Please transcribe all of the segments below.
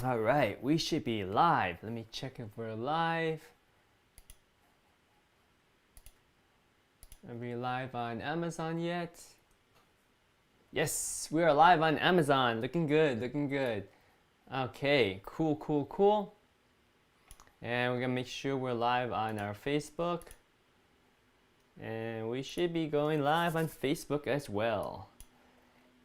All right, we should be live. Let me check if we're live. Are we live on Amazon yet? Yes, we are live on Amazon. Looking good, looking good. Okay, cool. And we're gonna make sure we're live on our Facebook. And we should be going live on Facebook as well.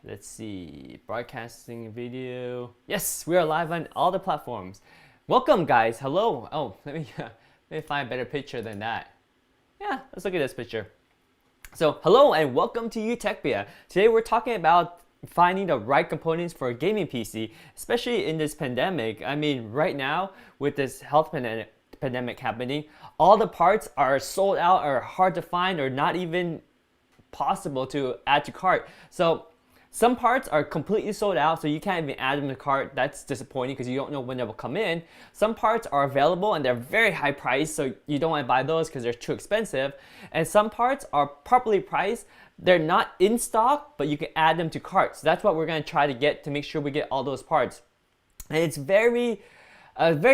Let's see, broadcasting video. Yes, we are live on all the platforms. Welcome, guys. Hello. Oh, let me find a better picture than that. Yeah, let's look at this picture. So, hello and welcome to Utechpia. Today we're talking about finding the right components for a gaming PC, especially in this pandemic. I mean, right now with this health pandemic happening, all the parts are sold out or hard to find or not even possible to add to cart. So some parts are completely sold out, so you can't even add them to cart. That's disappointing because you don't know when they will come in. Some parts are available and they're very high priced, so you don't want to buy those because they're too expensive. And some parts are properly priced. They're not in stock, but you can add them to cart. So that's what we're going to try to get to make sure we get all those parts. And it's very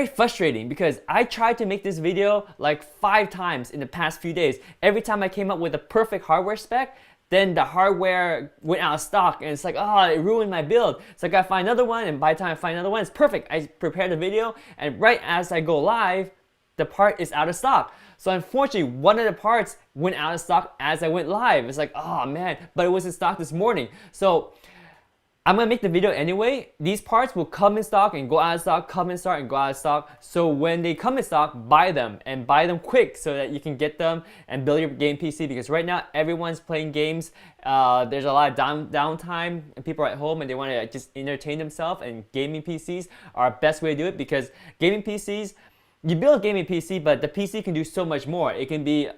frustrating because I tried to make this video like 5 times in the past few days. Every time I came up with a perfect hardware spec, then the hardware went out of stock and it's like, oh, it ruined my build. So I gotta find another one, and by the time I find another one, it's perfect. I prepared the video, and right as I go live, the part is out of stock. So unfortunately, one of the parts went out of stock as I went live. It's like, oh man, but it was in stock this morning. So I'm gonna make the video anyway. These parts will come in stock and go out of stock, come in stock and go out of stock. So when they come in stock, buy them and buy them quick so that you can get them and build your game PC, because right now everyone's playing games. There's a lot of downtime and people are at home and they want to just entertain themselves, and gaming PCs are our best way to do it, because gaming PCs, you build a gaming PC, but the PC can do so much more. It can be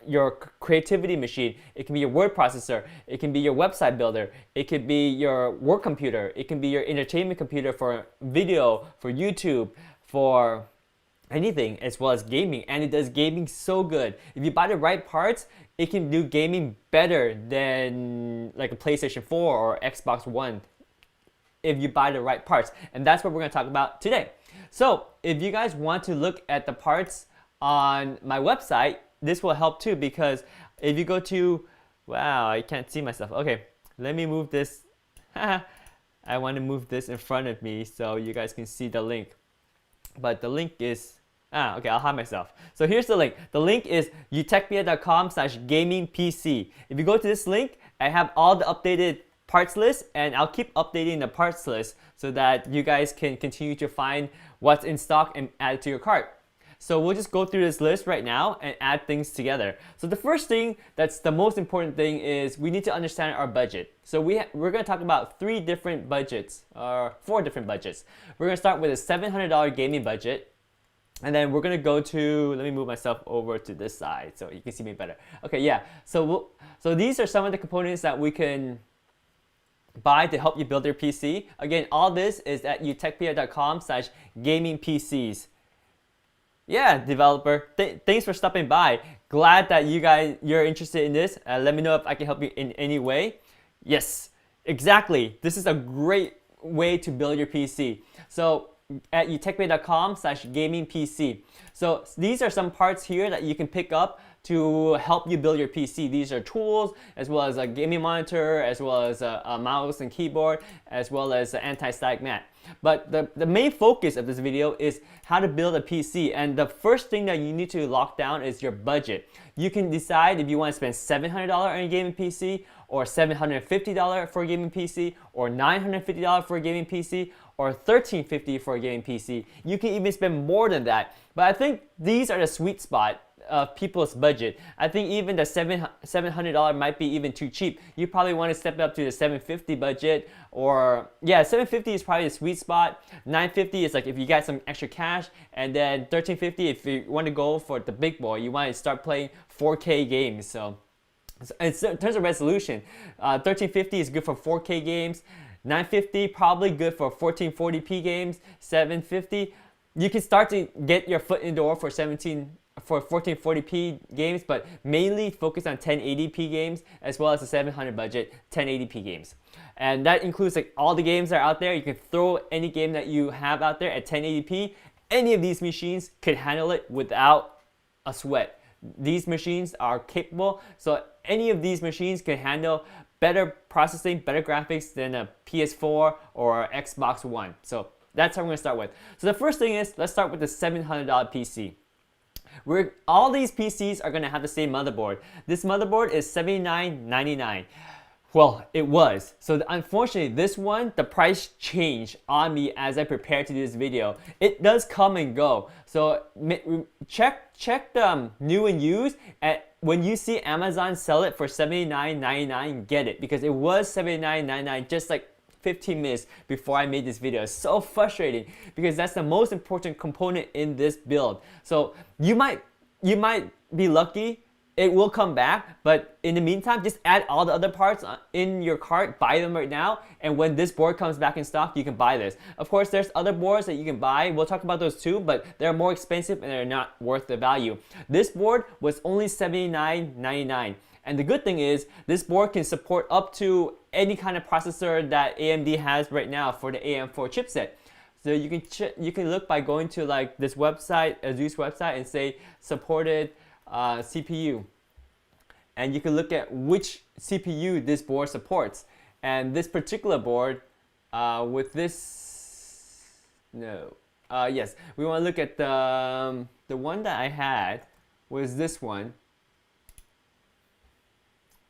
your creativity machine. It can be your word processor. It can be your website builder. It could be your work computer. It can be your entertainment computer for video, for YouTube, for anything, as well as gaming. And it does gaming so good. If you buy the right parts, it can do gaming better than like a PlayStation 4 or Xbox One if you buy the right parts. And that's what we're going to talk about today. So if you guys want to look at the parts on my website, this will help too, because if you go to, wow, I can't see myself. Okay, let me move this. I want to move this in front of me so you guys can see the link. But the link is, okay, I'll hide myself. So here's the link. The link is utechpia.com/gamingpc. If you go to this link, I have all the updated parts list, and I'll keep updating the parts list so that you guys can continue to find what's in stock and add it to your cart. So we'll just go through this list right now and add things together. So the first thing, that's the most important thing, is we need to understand our budget. So we're going to talk about 3 different budgets, or 4 different budgets. We're going to start with a $700 gaming budget. And then we're going to go to, let me move myself over to this side so you can see me better. Okay, yeah. So these are some of the components that we can buy to help you build your PC. Again, all this is at utechpia.com/gamingpcs. Yeah, developer, thanks for stopping by. Glad that you're interested in this. Let me know if I can help you in any way. Yes, exactly. This is a great way to build your PC. So at utechpia.com/gamingpc. So these are some parts here that you can pick up to help you build your PC. These are tools, as well as a gaming monitor, as well as a mouse and keyboard, as well as an anti-static mat. But the main focus of this video is how to build a PC. And the first thing that you need to lock down is your budget. You can decide if you want to spend $700 on a gaming PC, or $750 for a gaming PC, or $950 for a gaming PC, or $1,350 for a gaming PC. You can even spend more than that. But I think these are the sweet spot of people's budget. I think even the $700 might be even too cheap. You probably want to step up to the $750 budget, or yeah, $750 is probably the sweet spot. $950 is like if you got some extra cash, and then $1,350 if you want to go for the big boy. You want to start playing 4K games. So in terms of resolution, $1,350 is good for 4K games. $950 probably good for 1440p games. $750, you can start to get your foot in the door for 1440p games, but mainly focus on 1080p games, as well as the $700 budget 1080p games. And that includes like all the games that are out there. You can throw any game that you have out there at 1080p. Any of these machines could handle it without a sweat. These machines are capable, so any of these machines can handle better processing, better graphics than a PS4 or Xbox One. So that's how we're gonna start with. So the first thing is, let's start with the $700 PC. All these PCs are gonna have the same motherboard. This motherboard is $79.99. Well, it was. So unfortunately, this one, the price changed on me as I prepared to do this video. It does come and go. So check the new and used. When you see Amazon sell it for $79.99, get it, because it was $79.99 just like 15 minutes before I made this video. It's so frustrating because that's the most important component in this build. So you might be lucky. It will come back, but in the meantime, just add all the other parts in your cart, buy them right now, and when this board comes back in stock, you can buy this. Of course, there's other boards that you can buy. We'll talk about those too, but they're more expensive and they're not worth the value. This board was only $79.99. And the good thing is, this board can support up to any kind of processor that AMD has right now for the AM4 chipset. So you can look by going to like this website, Asus website, and say supported CPU, and you can look at which CPU this board supports. And this particular board with this, yes, we want to look at the one that I had was this one,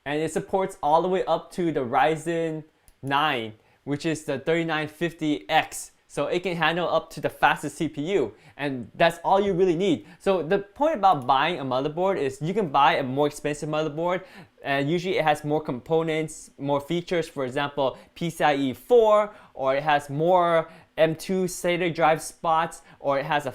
and it supports all the way up to the Ryzen 9, which is the 3950X. So it can handle up to the fastest CPU, and that's all you really need. So the point about buying a motherboard is you can buy a more expensive motherboard, and usually it has more components, more features. For example, PCIe 4, or it has more M2 SATA drive spots, or it has a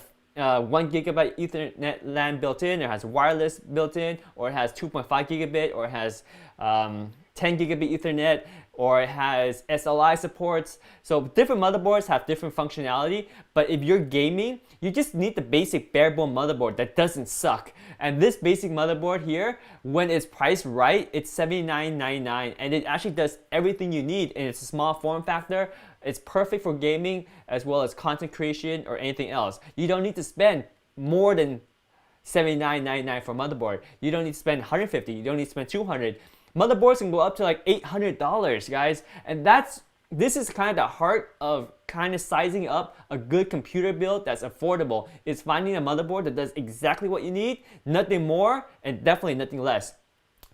1 GB Ethernet LAN built in, or it has wireless built in, or it has 2.5 gigabit, or it has 10 gigabit Ethernet, or it has SLI supports. So different motherboards have different functionality, but if you're gaming, you just need the basic bare bone motherboard that doesn't suck. And this basic motherboard here, when it's priced right, it's $79.99, and it actually does everything you need, and it's a small form factor. It's perfect for gaming as well as content creation or anything else. You don't need to spend more than $79.99 for a motherboard. You don't need to spend $150, you don't need to spend $200. Motherboards can go up to like $800, guys, and this is kind of the heart of kind of sizing up a good computer build that's affordable. It's finding a motherboard that does exactly what you need, nothing more, and definitely nothing less.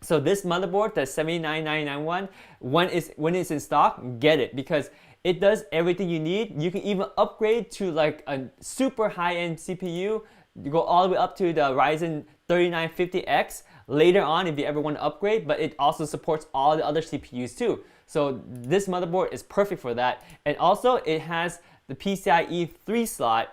So this motherboard, the $79.99 one, when it's in stock, get it, because it does everything you need. You can even upgrade to like a super high-end CPU. You go all the way up to the Ryzen 3950X later on if you ever want to upgrade, but it also supports all the other CPUs too. So this motherboard is perfect for that. And also it has the PCIe 3 slot,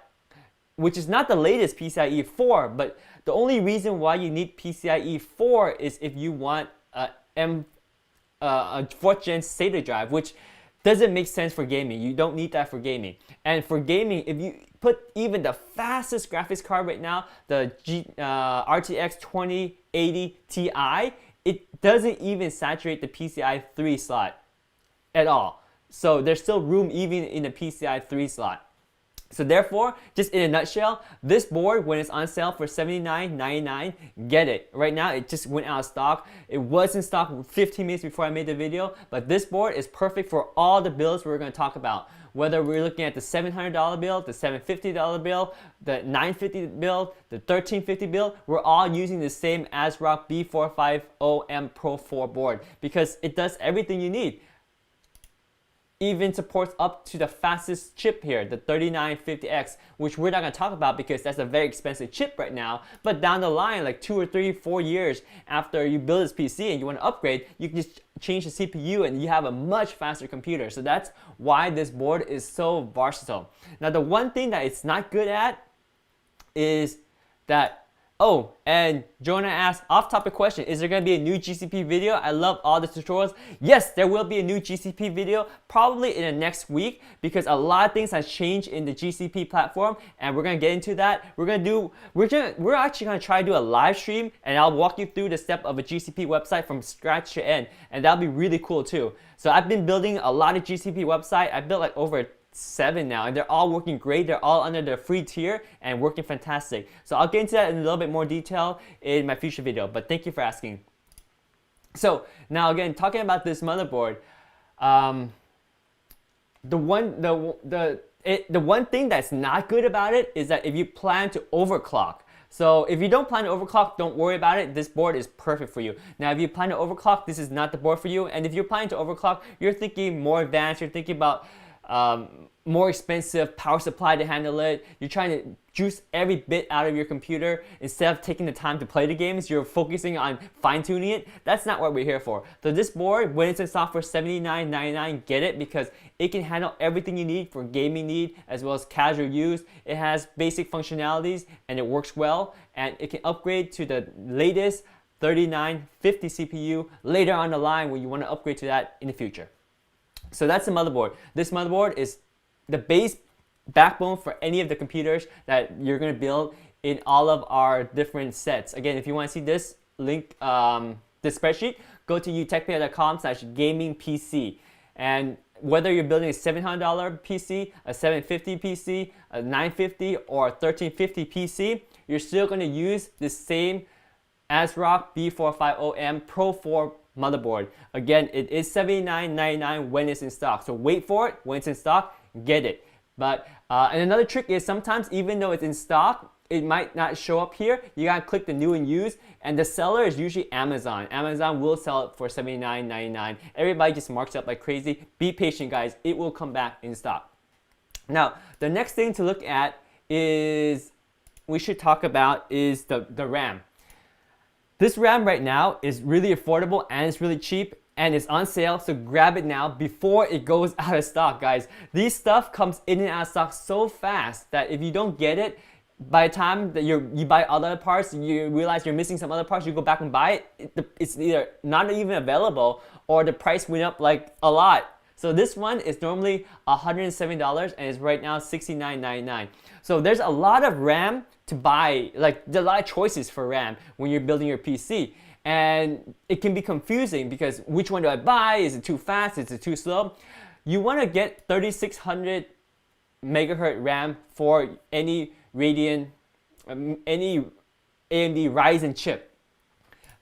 which is not the latest PCIe 4, but the only reason why you need PCIe 4 is if you want a 4th gen SATA drive, which doesn't make sense for gaming. You don't need that for gaming. And for gaming, if you put even the fastest graphics card right now, the RTX 2080 Ti, it doesn't even saturate the PCIe 3 slot at all. So there's still room even in the PCIe 3 slot. So therefore, just in a nutshell, this board, when it's on sale for $79.99, get it. Right now, it just went out of stock. It was in stock 15 minutes before I made the video, but this board is perfect for all the builds we're going to talk about. Whether we're looking at the $700 build, the $750 build, the $950 build, the $1350 build, we're all using the same ASRock B450M Pro 4 board because it does everything you need. Even supports up to the fastest chip here, the 3950X, which we're not going to talk about because that's a very expensive chip right now. But down the line, like 2 or 3, 4 years after you build this PC and you want to upgrade, you can just change the CPU and you have a much faster computer. So that's why this board is so versatile. Now the one thing that it's not good at is that Oh, and Jonah asked, off-topic question, is there going to be a new GCP video? I love all the tutorials. Yes, there will be a new GCP video, probably in the next week, because a lot of things has changed in the GCP platform, and we're going to get into that. We're actually going to try to do a live stream, and I'll walk you through the step of a GCP website from scratch to end, and that'll be really cool too. So I've been building a lot of GCP website. I built like over 7 now, and they're all working great. They're all under the free tier and working fantastic. So I'll get into that in a little bit more detail in my future video, but thank you for asking. So now again, talking about this motherboard, the one thing that's not good about it is that if you plan to overclock. So if you don't plan to overclock, don't worry about it. This board is perfect for you. Now, if you plan to overclock, this is not the board for you. And if you're planning to overclock, you're thinking more advanced. You're thinking about more expensive power supply to handle it. You're trying to juice every bit out of your computer instead of taking the time to play the games. You're focusing on fine-tuning it. That's not what we're here for. So this board, when it's in stock for $79.99, get it, because it can handle everything you need for gaming need as well as casual use. It has basic functionalities and it works well, and it can upgrade to the latest 3950 CPU later on the line when you want to upgrade to that in the future. So that's the motherboard. This motherboard is the base backbone for any of the computers that you're going to build in all of our different sets. Again, if you want to see this link, this spreadsheet, go to utechpia.com/gamingpc. And whether you're building a $700 PC, a $750 PC, a $950, or a $1350 PC, you're still going to use the same ASRock B450M Pro 4 motherboard. Again, it is $79.99 when it's in stock. So wait for it. When it's in stock, get it. But and another trick is sometimes even though it's in stock, it might not show up here. You gotta click the new and used, and the seller is usually Amazon. Amazon will sell it for $79.99. Everybody just marks it up like crazy. Be patient, guys. It will come back in stock. Now, the next thing to look at is we should talk about is the RAM. This RAM right now is really affordable and it's really cheap and it's on sale, so grab it now before it goes out of stock, guys. This stuff comes in and out of stock so fast that if you don't get it, by the time that you buy other parts, you realize you're missing some other parts, you go back and buy it, it's either not even available or the price went up like a lot. So this one is normally $170 and is right now $69.99. So there's a lot of RAM to buy, like there's a lot of choices for RAM when you're building your PC. And it can be confusing because which one do I buy? Is it too fast? Is it too slow? You want to get 3600 megahertz RAM for any any AMD Ryzen chip.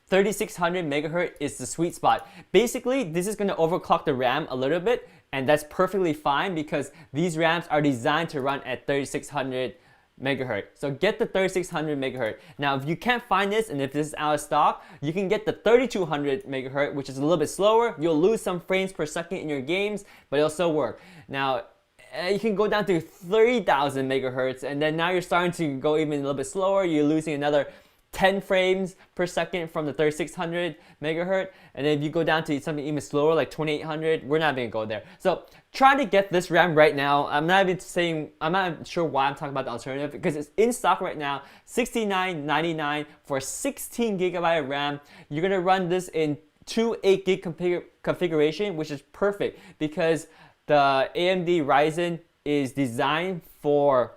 3600 megahertz is the sweet spot. Basically, this is going to overclock the RAM a little bit, and that's perfectly fine because these RAMs are designed to run at 3600 megahertz. So get the 3600 megahertz. Now, if you can't find this and if this is out of stock, you can get the 3200 megahertz, which is a little bit slower. You'll lose some frames per second in your games, but it'll still work. Now, you can go down to 3000 megahertz, and then now you're starting to go even a little bit slower. You're losing another 10 frames per second from the 3600 megahertz, and then if you go down to something even slower like 2800, we're not going to go there. So try to get this RAM right now. I'm not sure why I'm talking about the alternative because it's in stock right now, $69.99 for 16 gigabyte of RAM. You're going to run this in 2 8 gig configuration, which is perfect because the AMD Ryzen is designed for,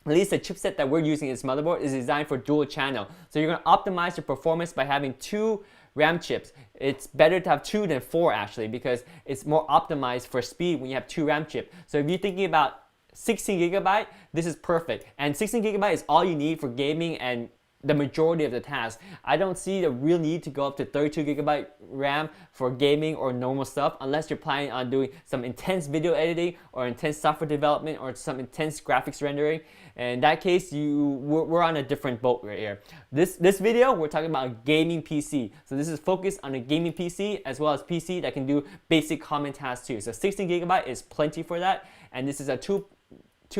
at least the chipset that we're using in this motherboard is designed for dual channel. So you're going to optimize your performance by having 2 RAM chips. It's better to have 2 than 4 actually because it's more optimized for speed when you have 2 RAM chips. So if you're thinking about 16 gigabyte, this is perfect. And 16 gigabyte is all you need for gaming and the majority of the tasks. I don't see the real need to go up to 32 gigabyte RAM for gaming or normal stuff unless you're planning on doing some intense video editing or intense software development or some intense graphics rendering. And in that case, we're on a different boat right here. This video, we're talking about a gaming PC. So this is focused on a gaming PC as well as PC that can do basic common tasks too. So 16 gigabyte is plenty for that. And this is a 2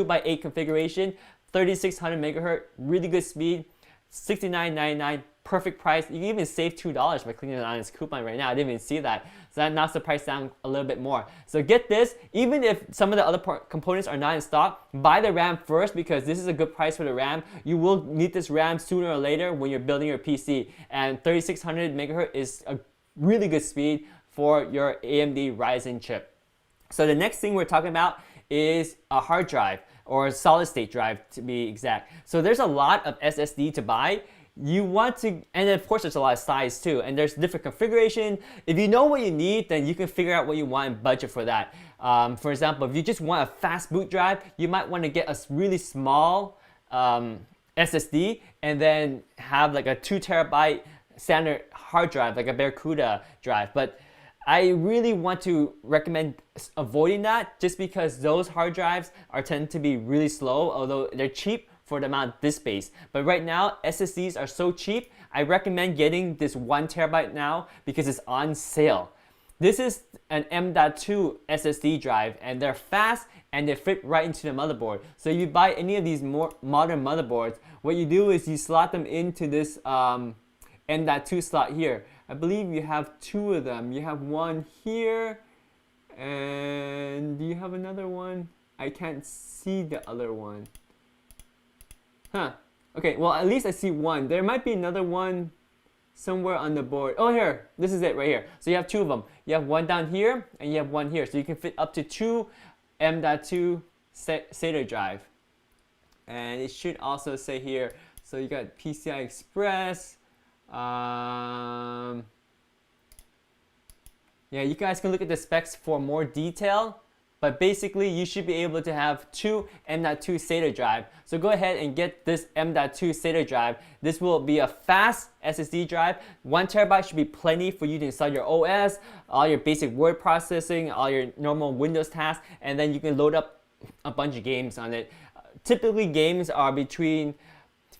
by 8 configuration, 3600 megahertz, really good speed. $69.99, perfect price. You can even save $2 by clicking on this coupon right now. I didn't even see that. So that knocks the price down a little bit more. So get this, even if some of the other components are not in stock, buy the RAM first because this is a good price for the RAM. You will need this RAM sooner or later when you're building your PC. And 3600 megahertz is a really good speed for your AMD Ryzen chip. So the next thing we're talking about is a hard drive, or a solid state drive to be exact. So there's a lot of SSD to buy. You want to, and of course there's a lot of size too, and there's different configuration. If you know what you need, then you can figure out what you want and budget for that. For example, if you just want a fast boot drive, you might want to get a really small SSD and then have like a 2 terabyte standard hard drive, like a Barracuda drive. But I really want to recommend avoiding that just because those hard drives tend to be really slow, although they're cheap for the amount of disk space. But right now, SSDs are so cheap, I recommend getting this 1 terabyte now because it's on sale. This is an M.2 SSD drive, and they're fast and they fit right into the motherboard. So if you buy any of these more modern motherboards, what you do is you slot them into this M.2 slot here. I believe you have 2 of them. You have one here, and do you have another one? I can't see the other one. Huh. Okay, well at least I see one. There might be another one somewhere on the board. Oh, here. This is it right here. So you have 2 of them. You have one down here, and you have one here. So you can fit up to 2 M.2 SATA drive. And it should also say here, so you got PCI Express. Yeah, you guys can look at the specs for more detail, but basically you should be able to have 2 M.2 SATA drive. So go ahead and get this M.2 SATA drive. This will be a fast SSD drive. 1 terabyte should be plenty for you to install your OS, all your basic word processing, all your normal Windows tasks, and then you can load up a bunch of games on it. Typically games are between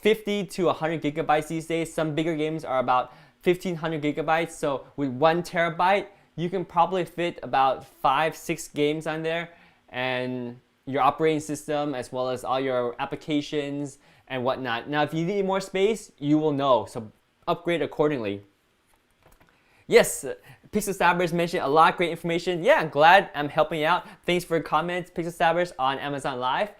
50 to 100 gigabytes these days. Some bigger games are about 1500 gigabytes. So with 1 terabyte, you can probably fit about 5-6 games on there, and your operating system as well as all your applications and whatnot. Now, if you need more space, you will know. So upgrade accordingly. Yes, Pixel Stabbers mentioned a lot of great information. Yeah, I'm glad I'm helping you out. Thanks for your comments, Pixel Stabbers on Amazon Live.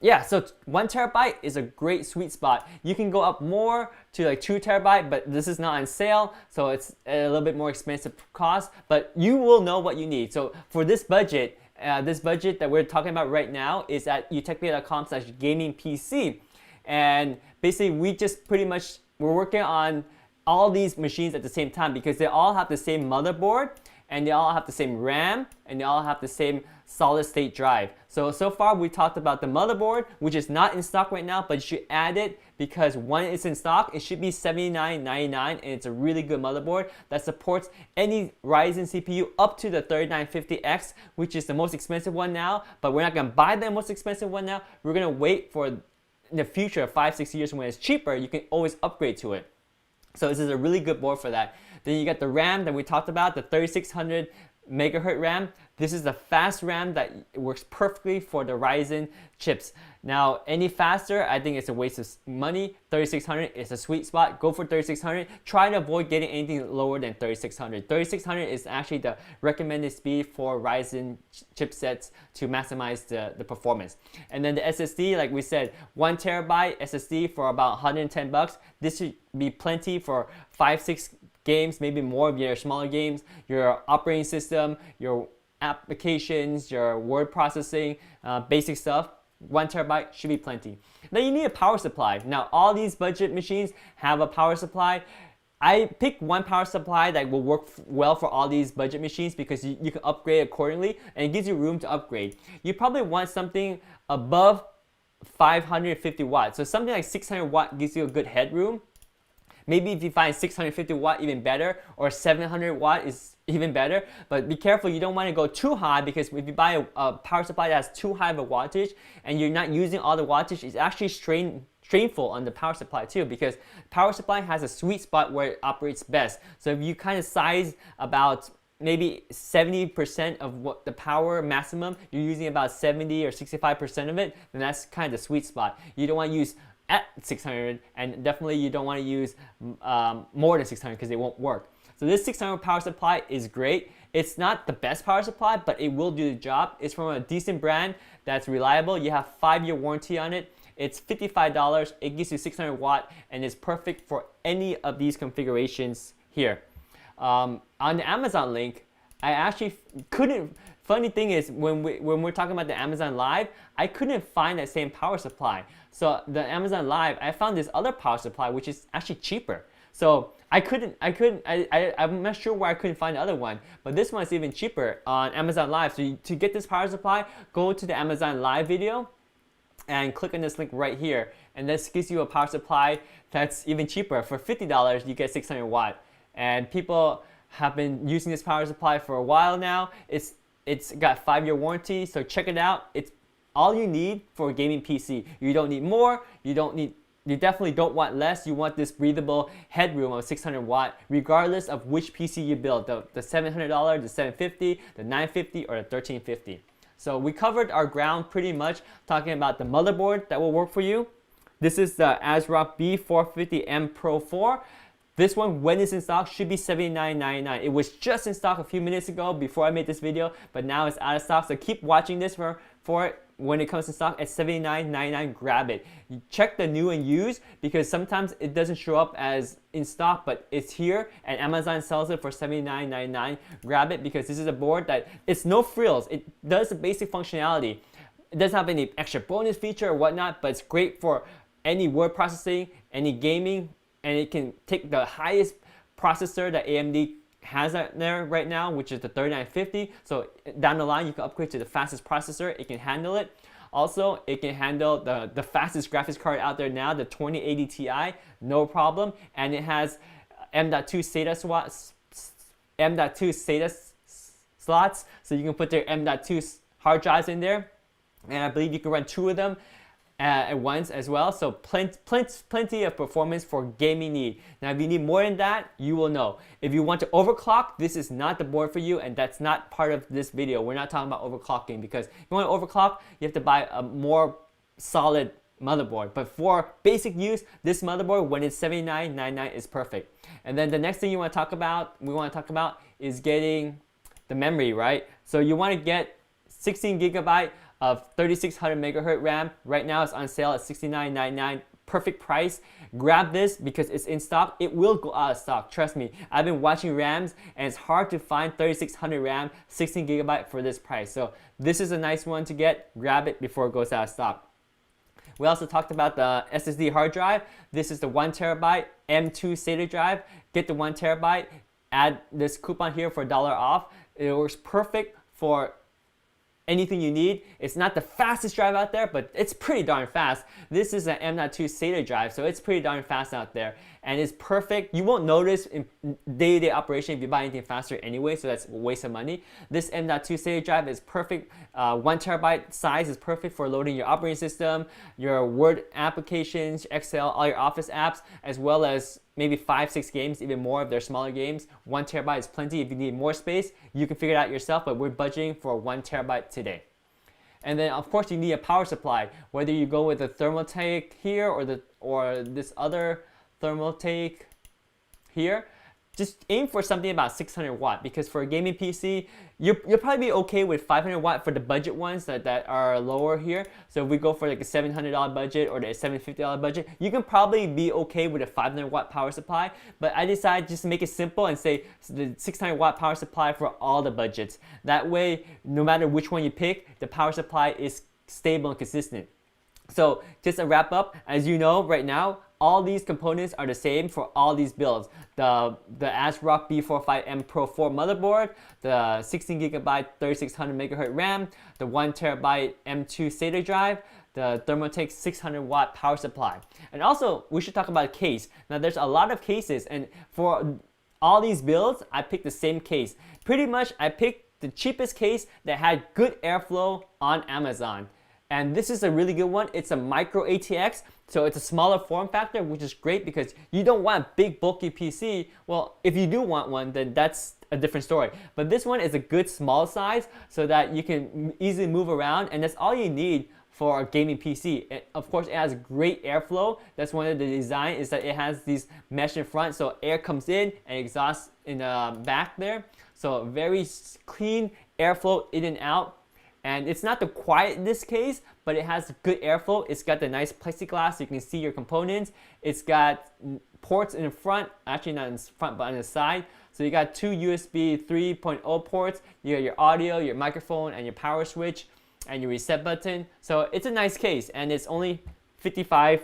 Yeah, so 1 terabyte is a great sweet spot. You can go up more to like 2 terabyte, but this is not on sale, so it's a little bit more expensive cost, but you will know what you need. So for this budget that we're talking about right now is at utechpia.com/gamingpc. And basically we're working on all these machines at the same time because they all have the same motherboard, and they all have the same RAM, and they all have the same solid state drive. So far we talked about the motherboard, which is not in stock right now, but you should add it because when it's in stock, it should be $79.99, and it's a really good motherboard that supports any Ryzen CPU up to the 3950X, which is the most expensive one now, but we're not gonna buy the most expensive one now. We're gonna wait for in the future, 5-6 years when it's cheaper, you can always upgrade to it. So this is a really good board for that. Then you got the RAM that we talked about, the 3600 megahertz RAM. This is the fast RAM that works perfectly for the Ryzen chips. Now, any faster, I think it's a waste of money. 3600 is a sweet spot. Go for 3600. Try to avoid getting anything lower than 3600. 3600 is actually the recommended speed for Ryzen chipsets to maximize the performance. And then the SSD, like we said, 1 terabyte SSD for about 110 bucks. This should be plenty for 5-6 games, maybe more of your smaller games, your operating system, your applications, your word processing, basic stuff. 1 terabyte should be plenty. Now you need a power supply. Now all these budget machines have a power supply. I picked one power supply that will work well for all these budget machines because you can upgrade accordingly, and it gives you room to upgrade. You probably want something above 550 watts. So something like 600 watt gives you a good headroom. Maybe if you find 650 watt even better, or 700 watt is even better, but be careful, you don't want to go too high, because if you buy a power supply that has too high of a wattage and you're not using all the wattage, it's actually strainful on the power supply too, because power supply has a sweet spot where it operates best. So if you kind of size about maybe 70% of what the power maximum, you're using about 70 or 65% of it, then that's kind of the sweet spot. You don't want to use at 600, and definitely you don't want to use more than 600 because it won't work. So this 600 power supply is great. It's not the best power supply, but it will do the job. It's from a decent brand that's reliable. You have 5-year warranty on it. It's $55. It gives you 600 watt and is perfect for any of these configurations here. On the Amazon link, I actually couldn't. Funny thing is, when we're talking about the Amazon Live, I couldn't find that same power supply. So the Amazon Live, I found this other power supply which is actually cheaper. So I'm not sure why I couldn't find the other one, but this one is even cheaper on Amazon Live. So to get this power supply, go to the Amazon Live video and click on this link right here, and this gives you a power supply that's even cheaper. For $50, you get 600 watt, and people have been using this power supply for a while now. It's got 5-year warranty, so check it out. It's all you need for a gaming PC. You don't need more. You definitely don't want less. You want this breathable headroom of 600 watt, regardless of which PC you build, the $700, the $750, the $950, or the $1350. So we covered our ground pretty much talking about the motherboard that will work for you. This is the ASRock B450M Pro 4. This one, when it's in stock, should be $79.99. It was just in stock a few minutes ago before I made this video, but now it's out of stock. So keep watching this for it. When it comes to stock at $79.99, grab it. You check the new and used, because sometimes it doesn't show up as in stock, but it's here and Amazon sells it for $79.99. Grab it, because this is a board that it's no frills. It does the basic functionality. It doesn't have any extra bonus feature or whatnot, but it's great for any word processing, any gaming, and it can take the highest processor that AMD has out there right now, which is the 3950. So down the line, you can upgrade to the fastest processor. It can handle it. Also, it can handle the fastest graphics card out there now, the 2080 Ti, no problem. And it has M.2 SATA slots, so you can put their M.2 hard drives in there. And I believe you can run 2 of them at once as well. So plenty of performance for gaming need. Now if you need more than that, you will know. If you want to overclock, this is not the board for you, and that's not part of this video. We're not talking about overclocking, because if you want to overclock, you have to buy a more solid motherboard. But for basic use, this motherboard, when it's $79.99, is perfect. And then the next thing we want to talk about is getting the memory, right? So you want to get 16 gigabyte of 3600 megahertz RAM. Right now it's on sale at $69.99. Perfect price. Grab this because it's in stock. It will go out of stock, trust me. I've been watching RAMs and it's hard to find 3600 RAM 16 gigabyte for this price. So this is a nice one to get. Grab it before it goes out of stock. We also talked about the SSD hard drive. This is the 1 terabyte M2 SATA drive. Get the 1 terabyte. Add this coupon here for $1 off. It works perfect for anything you need. It's not the fastest drive out there, but it's pretty darn fast. This is an M.2 SATA drive, so it's pretty darn fast out there. And it's perfect. You won't notice in day-to-day operation if you buy anything faster anyway, so that's a waste of money. This M.2 SATA drive is perfect. 1 terabyte size is perfect for loading your operating system, your Word applications, Excel, all your Office apps, as well as maybe 5-6 games, even more if they're smaller games. 1 terabyte is plenty. If you need more space, you can figure it out yourself, but we're budgeting for 1 terabyte today. And then of course you need a power supply, whether you go with the Thermaltake here or this other Thermaltake here. Just aim for something about 600 watt, because for a gaming PC, you'll probably be okay with 500 watt for the budget ones that are lower here. So if we go for like a $700 budget or the $750 budget, you can probably be okay with a 500 watt power supply. But I decided just to make it simple and say the 600 watt power supply for all the budgets. That way, no matter which one you pick, the power supply is stable and consistent. So just to wrap up, as you know right now, all these components are the same for all these builds. The ASRock B450M Pro 4 motherboard, the 16 gigabyte 3600 megahertz RAM, the 1 terabyte M2 SATA drive, the Thermaltake 600 watt power supply. And also, we should talk about a case. Now there's a lot of cases, and for all these builds, I picked the same case. Pretty much, I picked the cheapest case that had good airflow on Amazon. And this is a really good one. It's a micro ATX, so it's a smaller form factor, which is great because you don't want a big bulky PC. Well, if you do want one, then that's a different story. But this one is a good small size so that you can easily move around, and that's all you need for a gaming PC. Of course, it has great airflow. That's one of the design, is that it has these mesh in front, so air comes in and exhausts in the back there. So very clean airflow in and out. And it's not the quiet in this case, but it has good airflow. It's got the nice plexiglass, so you can see your components. It's got ports in the front, actually not in the front, but on the side. So you got two USB 3.0 ports. You got your audio, your microphone, and your power switch, and your reset button. So it's a nice case, and it's only 55.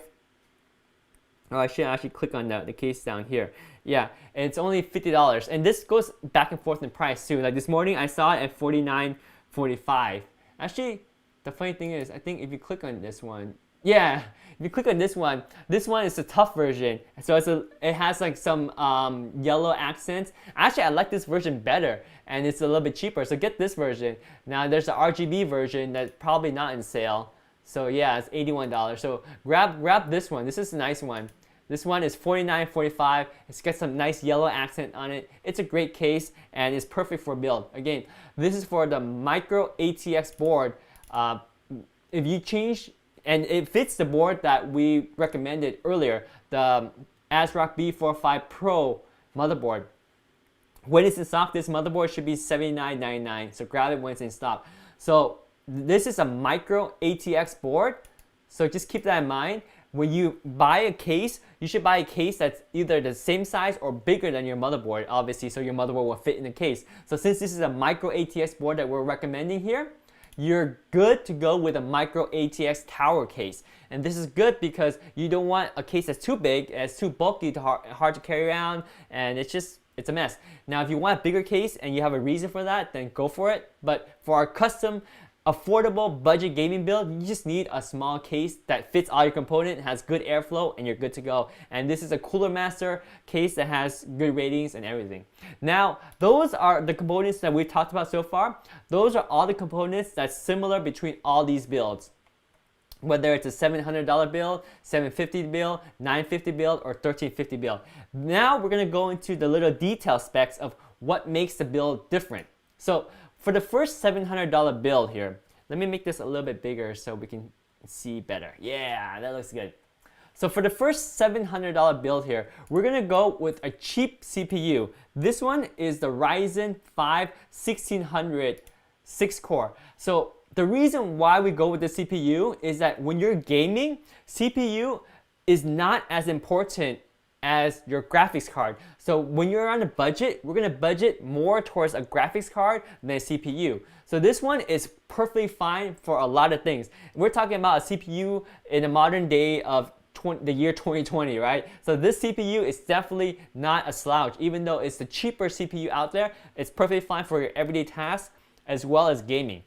Oh, I should actually click on the case down here. Yeah, and it's only $50. And this goes back and forth in price too. Like this morning, I saw it at $49.45. Actually, the funny thing is, I think if you click on this one, yeah, if you click on this one is the tough version. So it has like some yellow accents. Actually, I like this version better, and it's a little bit cheaper. So get this version. Now there's the RGB version that's probably not in sale. So yeah, it's $81. So grab this one. This is a nice one. This one is $49.45. It's got some nice yellow accent on it. It's a great case, and it's perfect for build. Again, this is for the micro ATX board. If you change, and it fits the board that we recommended earlier, the ASRock B45 Pro motherboard. When it's in stock, this motherboard should be $79.99. So grab it when it's in stock. So this is a micro ATX board. So just keep that in mind. When you buy a case, you should buy a case that's either the same size or bigger than your motherboard, obviously, so your motherboard will fit in the case. So since this is a micro ATX board that we're recommending here, you're good to go with a micro ATX tower case. And this is good because you don't want a case that's too big, it's too bulky, hard to carry around, and it's a mess. Now, if you want a bigger case and you have a reason for that, then go for it. But for our custom affordable budget gaming build, you just need a small case that fits all your components, has good airflow, and you're good to go. And this is a Cooler Master case that has good ratings and everything. Now, those are the components that we've talked about so far. Those are all the components that's similar between all these builds. Whether it's a $700 build, $750 build, $950 build, or $1350 build. Now we're gonna go into the little detail specs of what makes the build different. So for the first $700 build here, let me make this a little bit bigger so we can see better. Yeah, that looks good. So for the first $700 build here, we're gonna go with a cheap CPU. This one is the Ryzen 5 1600 6-core. So the reason why we go with the CPU is that when you're gaming, CPU is not as important as your graphics card. So when you're on a budget, we're gonna budget more towards a graphics card than a CPU. So this one is perfectly fine for a lot of things. We're talking about a CPU in the modern day of the year 2020, right? So this CPU is definitely not a slouch. Even though it's the cheaper CPU out there, it's perfectly fine for your everyday tasks as well as gaming.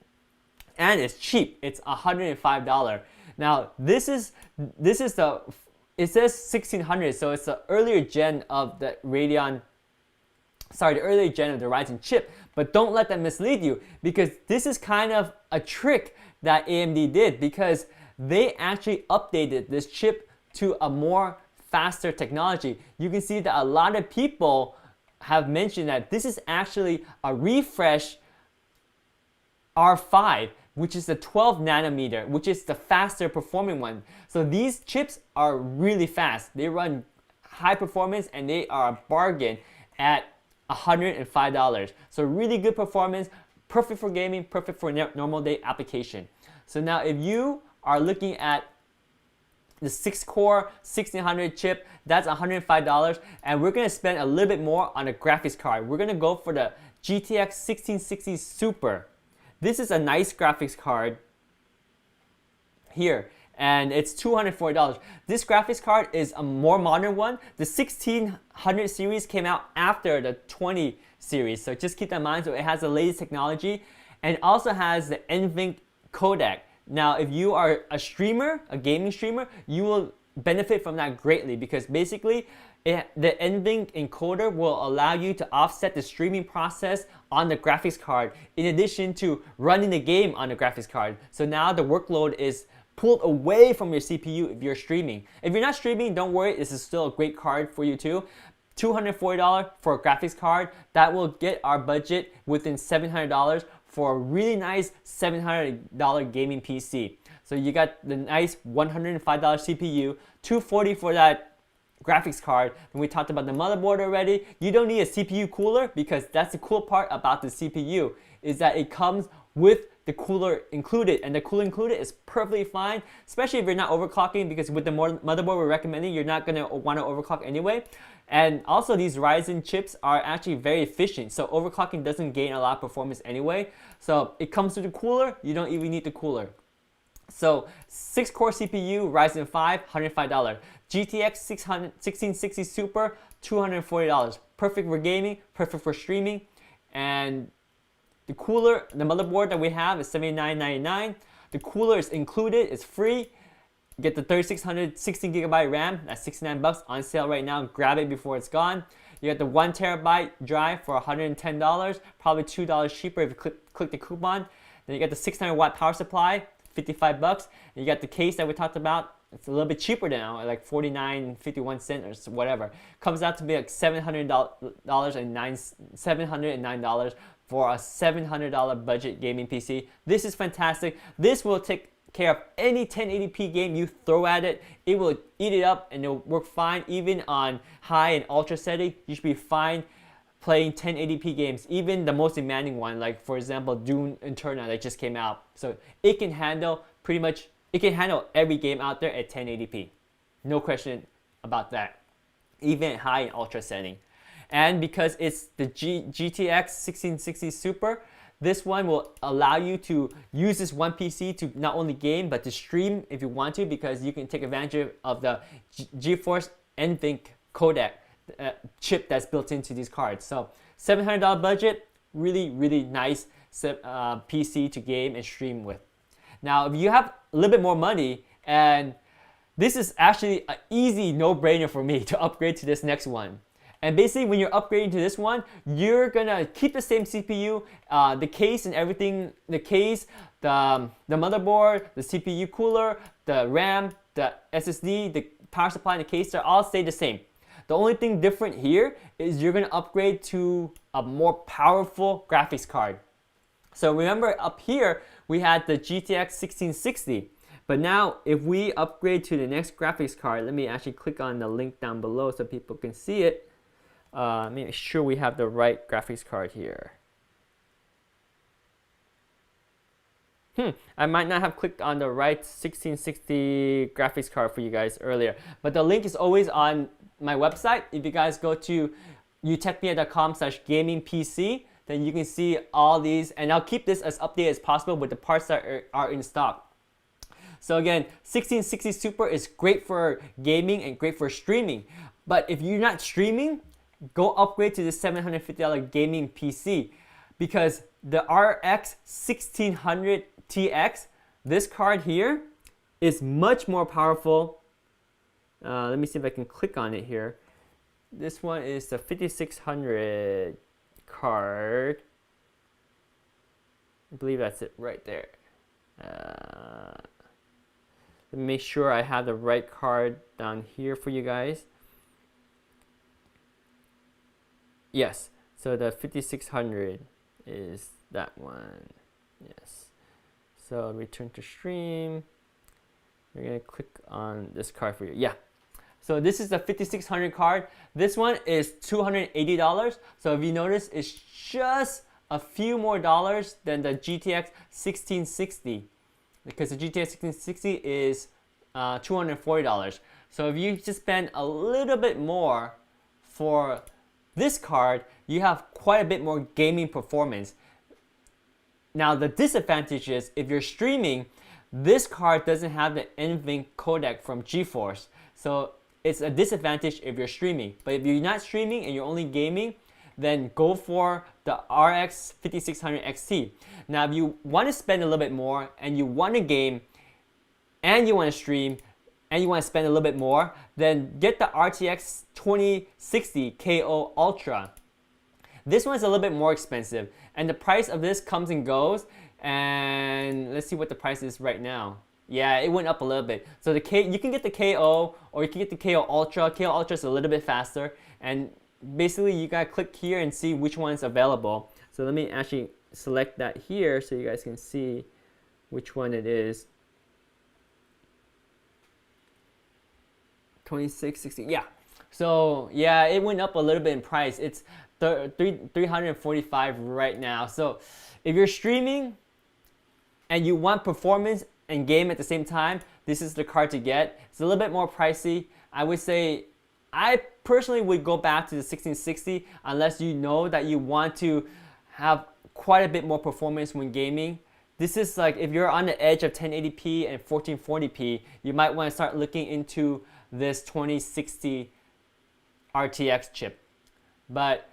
And it's cheap. It's $105. Now this is the, it says 1600, so it's the earlier gen of the the earlier gen of the Ryzen chip. But don't let that mislead you, because this is kind of a trick that AMD did, because they actually updated this chip to a more faster technology. You can see that a lot of people have mentioned that this is actually a refresh R5, which is the 12 nanometer, which is the faster performing one. So these chips are really fast. They run high performance, and they are a bargain at $105. So really good performance, perfect for gaming, perfect for normal day application. So now if you are looking at the 6-core 1600 chip, that's $105, and we're gonna spend a little bit more on a graphics card. We're gonna go for the GTX 1660 Super. This is a nice graphics card here, and it's $240. This graphics card is a more modern one. The 1600 series came out after the 20 series, so just keep that in mind. So it has the latest technology, and it also has the NVENC codec. Now, if you are a streamer, a gaming streamer, you will benefit from that greatly, because basically the NVENC encoder will allow you to offset the streaming process on the graphics card in addition to running the game on the graphics card. So now the workload is pulled away from your CPU if you're streaming. If you're not streaming, don't worry, this is still a great card for you too. $240 for a graphics card, that will get our budget within $700 for a really nice $700 gaming PC. So you got the nice $105 CPU, $240 for that graphics card. And we talked about the motherboard already. You don't need a CPU cooler because that's the cool part about the CPU is that it comes with the cooler included, and the cooler included is perfectly fine, especially if you're not overclocking, because with the motherboard we're recommending, you're not going to want to overclock anyway. And also these Ryzen chips are actually very efficient, so overclocking doesn't gain a lot of performance anyway. So it comes with the cooler, you don't even need the cooler. So 6-core CPU, Ryzen 5, $105. GTX 1660 Super, $240. Perfect for gaming, perfect for streaming. And the cooler, the motherboard that we have is $79.99. The cooler is included, it's free. You get the 3600 16GB RAM, that's $69 on sale right now. Grab it before it's gone. You get the 1TB drive for $110, probably $2 cheaper if you click the coupon. Then you get the 600 watt power supply, $55. And you got the case that we talked about. It's a little bit cheaper now, like $49.51 or whatever. Comes out to be like $709 for a $700 budget gaming PC. This is fantastic. This will take care of any 1080p game you throw at it. It will eat it up and it'll work fine even on high and ultra setting. You should be fine playing 1080p games, even the most demanding one, like for example Doom Eternal that just came out. So it can handle pretty much, it can handle every game out there at 1080p. No question about that, even at high and ultra setting. And because it's the GTX 1660 Super, this one will allow you to use this one PC to not only game, but to stream if you want to, because you can take advantage of the GeForce NVINC codec chip that's built into these cards. So $700 budget, really, really nice PC to game and stream with. Now, if you have a little bit more money, and this is actually an easy no-brainer for me to upgrade to this next one. And basically, when you're upgrading to this one, you're gonna keep the same CPU, the case and everything, the case, the motherboard, the CPU cooler, the RAM, the SSD, the power supply, and the case, they all stay the same. The only thing different here is you're gonna upgrade to a more powerful graphics card. So remember up here, we had the GTX 1660. But now, if we upgrade to the next graphics card, let me actually click on the link down below so people can see it. Make sure we have the right graphics card here. I might not have clicked on the right 1660 graphics card for you guys earlier, but the link is always on my website. If you guys go to utechmia.com/gamingpc, then you can see all these, and I'll keep this as updated as possible with the parts that are in stock. So again, 1660 Super is great for gaming and great for streaming, but if you're not streaming, go upgrade to the $750 gaming PC, because the RX 1600 TX, this card here, is much more powerful. Let me see if I can click on it here. This one is the 5600 card. I believe that's it right there. Let me make sure I have the right card down here for you guys. Yes, so the 5600 is that one. Yes. So return to stream. We're gonna click on this card for you. Yeah. So this is the 5600 card. This one is $280. So if you notice, it's just a few more dollars than the GTX 1660, because the GTX 1660 is $240. So if you just spend a little bit more for this card, you have quite a bit more gaming performance. Now the disadvantage is, if you're streaming, this card doesn't have the NVINC codec from GeForce. So it's a disadvantage if you're streaming. But if you're not streaming and you're only gaming, then go for the RX 5600 XT. Now if you want to spend a little bit more and you want to game and you want to stream and you want to spend a little bit more, then get the RTX 2060 KO Ultra. This one's a little bit more expensive, and the price of this comes and goes, and let's see what the price is right now. Yeah, it went up a little bit. So you can get the KO, or you can get the KO Ultra. KO Ultra is a little bit faster, and basically you gotta click here and see which one's available. So let me actually select that here so you guys can see which one it is. 2660. Yeah. So yeah, it went up a little bit in price. It's 345 right now. So if you're streaming and you want performance and game at the same time, this is the card to get. It's a little bit more pricey. I would say I personally would go back to the 1660 unless you know that you want to have quite a bit more performance when gaming. This is like if you're on the edge of 1080p and 1440p, you might want to start looking into this 2060 RTX chip. But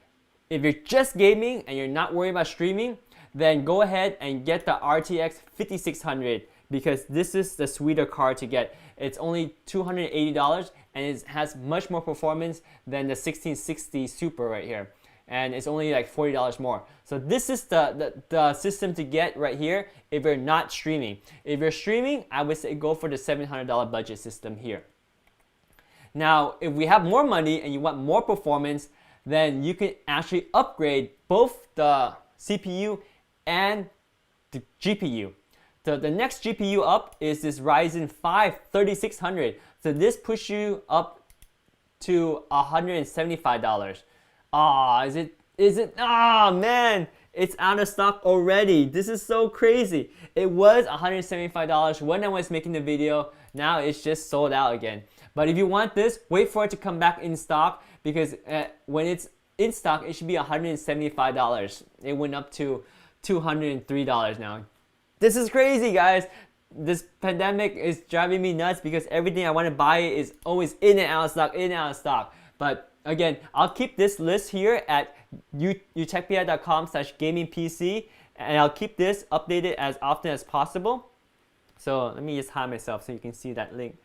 if you're just gaming and you're not worried about streaming, then go ahead and get the RTX 5600 because this is the sweeter card to get. It's only $280 and it has much more performance than the 1660 Super right here. And it's only like $40 more. So this is the system to get right here if you're not streaming. If you're streaming, I would say go for the $700 budget system here. Now, if we have more money and you want more performance, then you can actually upgrade both the CPU and the GPU. The next GPU up is this Ryzen 5 3600. So this pushes you up to $175. Man, it's out of stock already. This is so crazy. It was $175 when I was making the video. Now it's just sold out again. But if you want this, wait for it to come back in stock because when it's in stock, it should be $175. It went up to $203 now. This is crazy, guys. This pandemic is driving me nuts because everything I want to buy is always in and out of stock, in and out of stock. But again, I'll keep this list here at utechpia.com/gamingpc, and I'll keep this updated as often as possible. So let me just hide myself so you can see that link.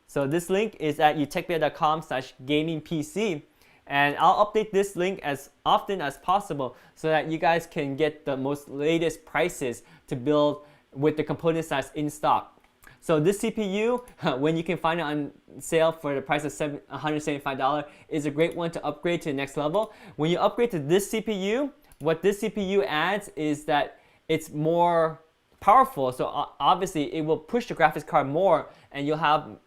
So this link is at utechpia.com/gamingpc, and I'll update this link as often as possible so that you guys can get the most latest prices to build with the components that's in stock. So this CPU, when you can find it on sale for the price of $175, is a great one to upgrade to the next level. When you upgrade to this CPU, what this CPU adds is that it's more powerful. So obviously it will push the graphics card more and you'll have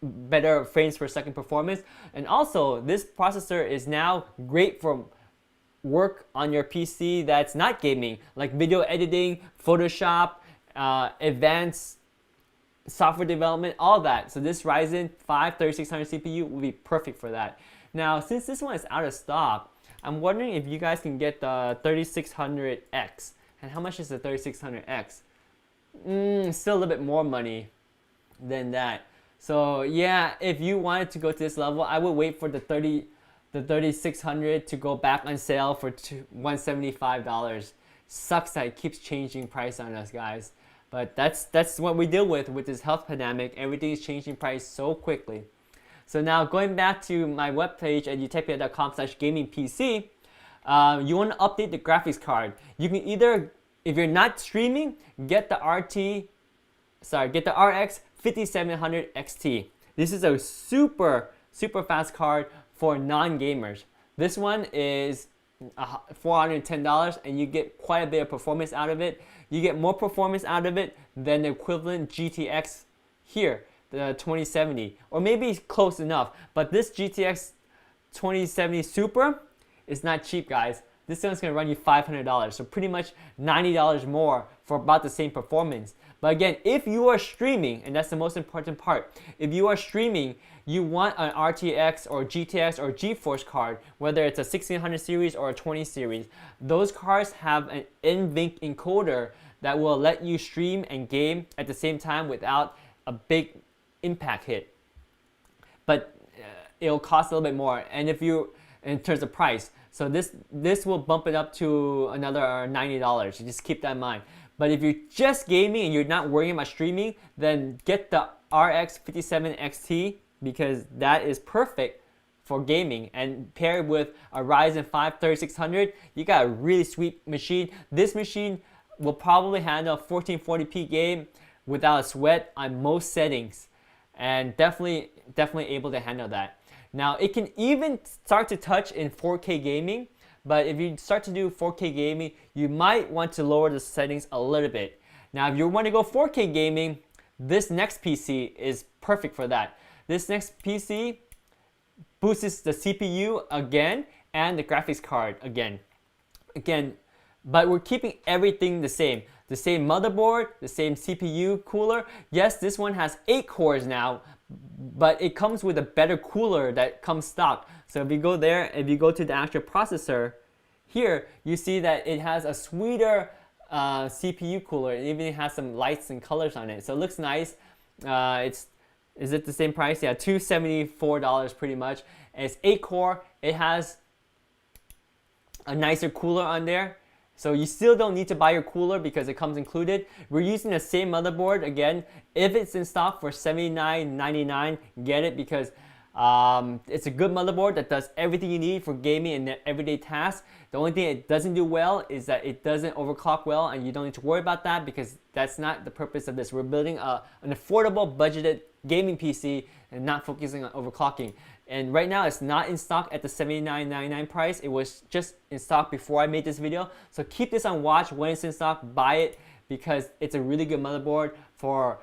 better frames per second performance. And also this processor is now great for work on your PC that's not gaming, like video editing, Photoshop, advanced software development, all that. So this Ryzen 5 3600 CPU will be perfect for that. Now, since this one is out of stock, I'm wondering if you guys can get the 3600X. And how much is the 3600X? Still a little bit more money than that. So yeah, if you wanted to go to this level, I would wait for the 3600 to go back on sale for $175. Sucks that it keeps changing price on us, guys. But that's what we deal with this health pandemic. Everything is changing price so quickly. So now going back to my webpage at utechpia.com/gamingpc, you want to update the graphics card. You can either, if you're not streaming, get the RX 5700 XT. This is a super fast card for non-gamers. This one is $410 and you get quite a bit of performance out of it. You get more performance out of it than the equivalent GTX here, the 2070, or maybe close enough. But this GTX 2070 Super is not cheap, guys. This one's gonna run you $500, so pretty much $90 more for about the same performance. But again, if you are streaming, and that's the most important part, if you are streaming, you want an RTX or GTX or GeForce card, whether it's a 1600 series or a 20 series. Those cards have an NVENC encoder that will let you stream and game at the same time without a big impact hit. But it'll cost a little bit more, and if you, in terms of price, so this will bump it up to another $90. So just keep that in mind. But if you're just gaming and you're not worrying about streaming, then get the RX 57 XT because that is perfect for gaming. And paired with a Ryzen 5 3600, you got a really sweet machine. This machine will probably handle a 1440p game without a sweat on most settings, and definitely able to handle that. Now it can even start to touch in 4K gaming, but if you start to do 4K gaming, you might want to lower the settings a little bit. Now if you want to go 4K gaming, this next PC is perfect for that. this next PC boosts the CPU again and the graphics card again. But we're keeping everything the same. The same motherboard, the same CPU cooler. Yes, this one has 8 cores now, but it comes with a better cooler that comes stock. So if you go there, if you go to the actual processor, here you see that it has a sweeter CPU cooler. It even has some lights and colors on it. So it looks nice. Is it the same price? Yeah, $274 pretty much. And it's 8 core. It has a nicer cooler on there. So you still don't need to buy your cooler because it comes included. We're using the same motherboard again. If it's in stock for $79.99, get it because it's a good motherboard that does everything you need for gaming and everyday tasks. The only thing it doesn't do well is that it doesn't overclock well, and you don't need to worry about that because that's not the purpose of this. We're building an affordable, budgeted gaming PC and not focusing on overclocking. And right now it's not in stock at the $79.99 price. It was just in stock before I made this video. So keep this on watch. When it's in stock, buy it because it's a really good motherboard for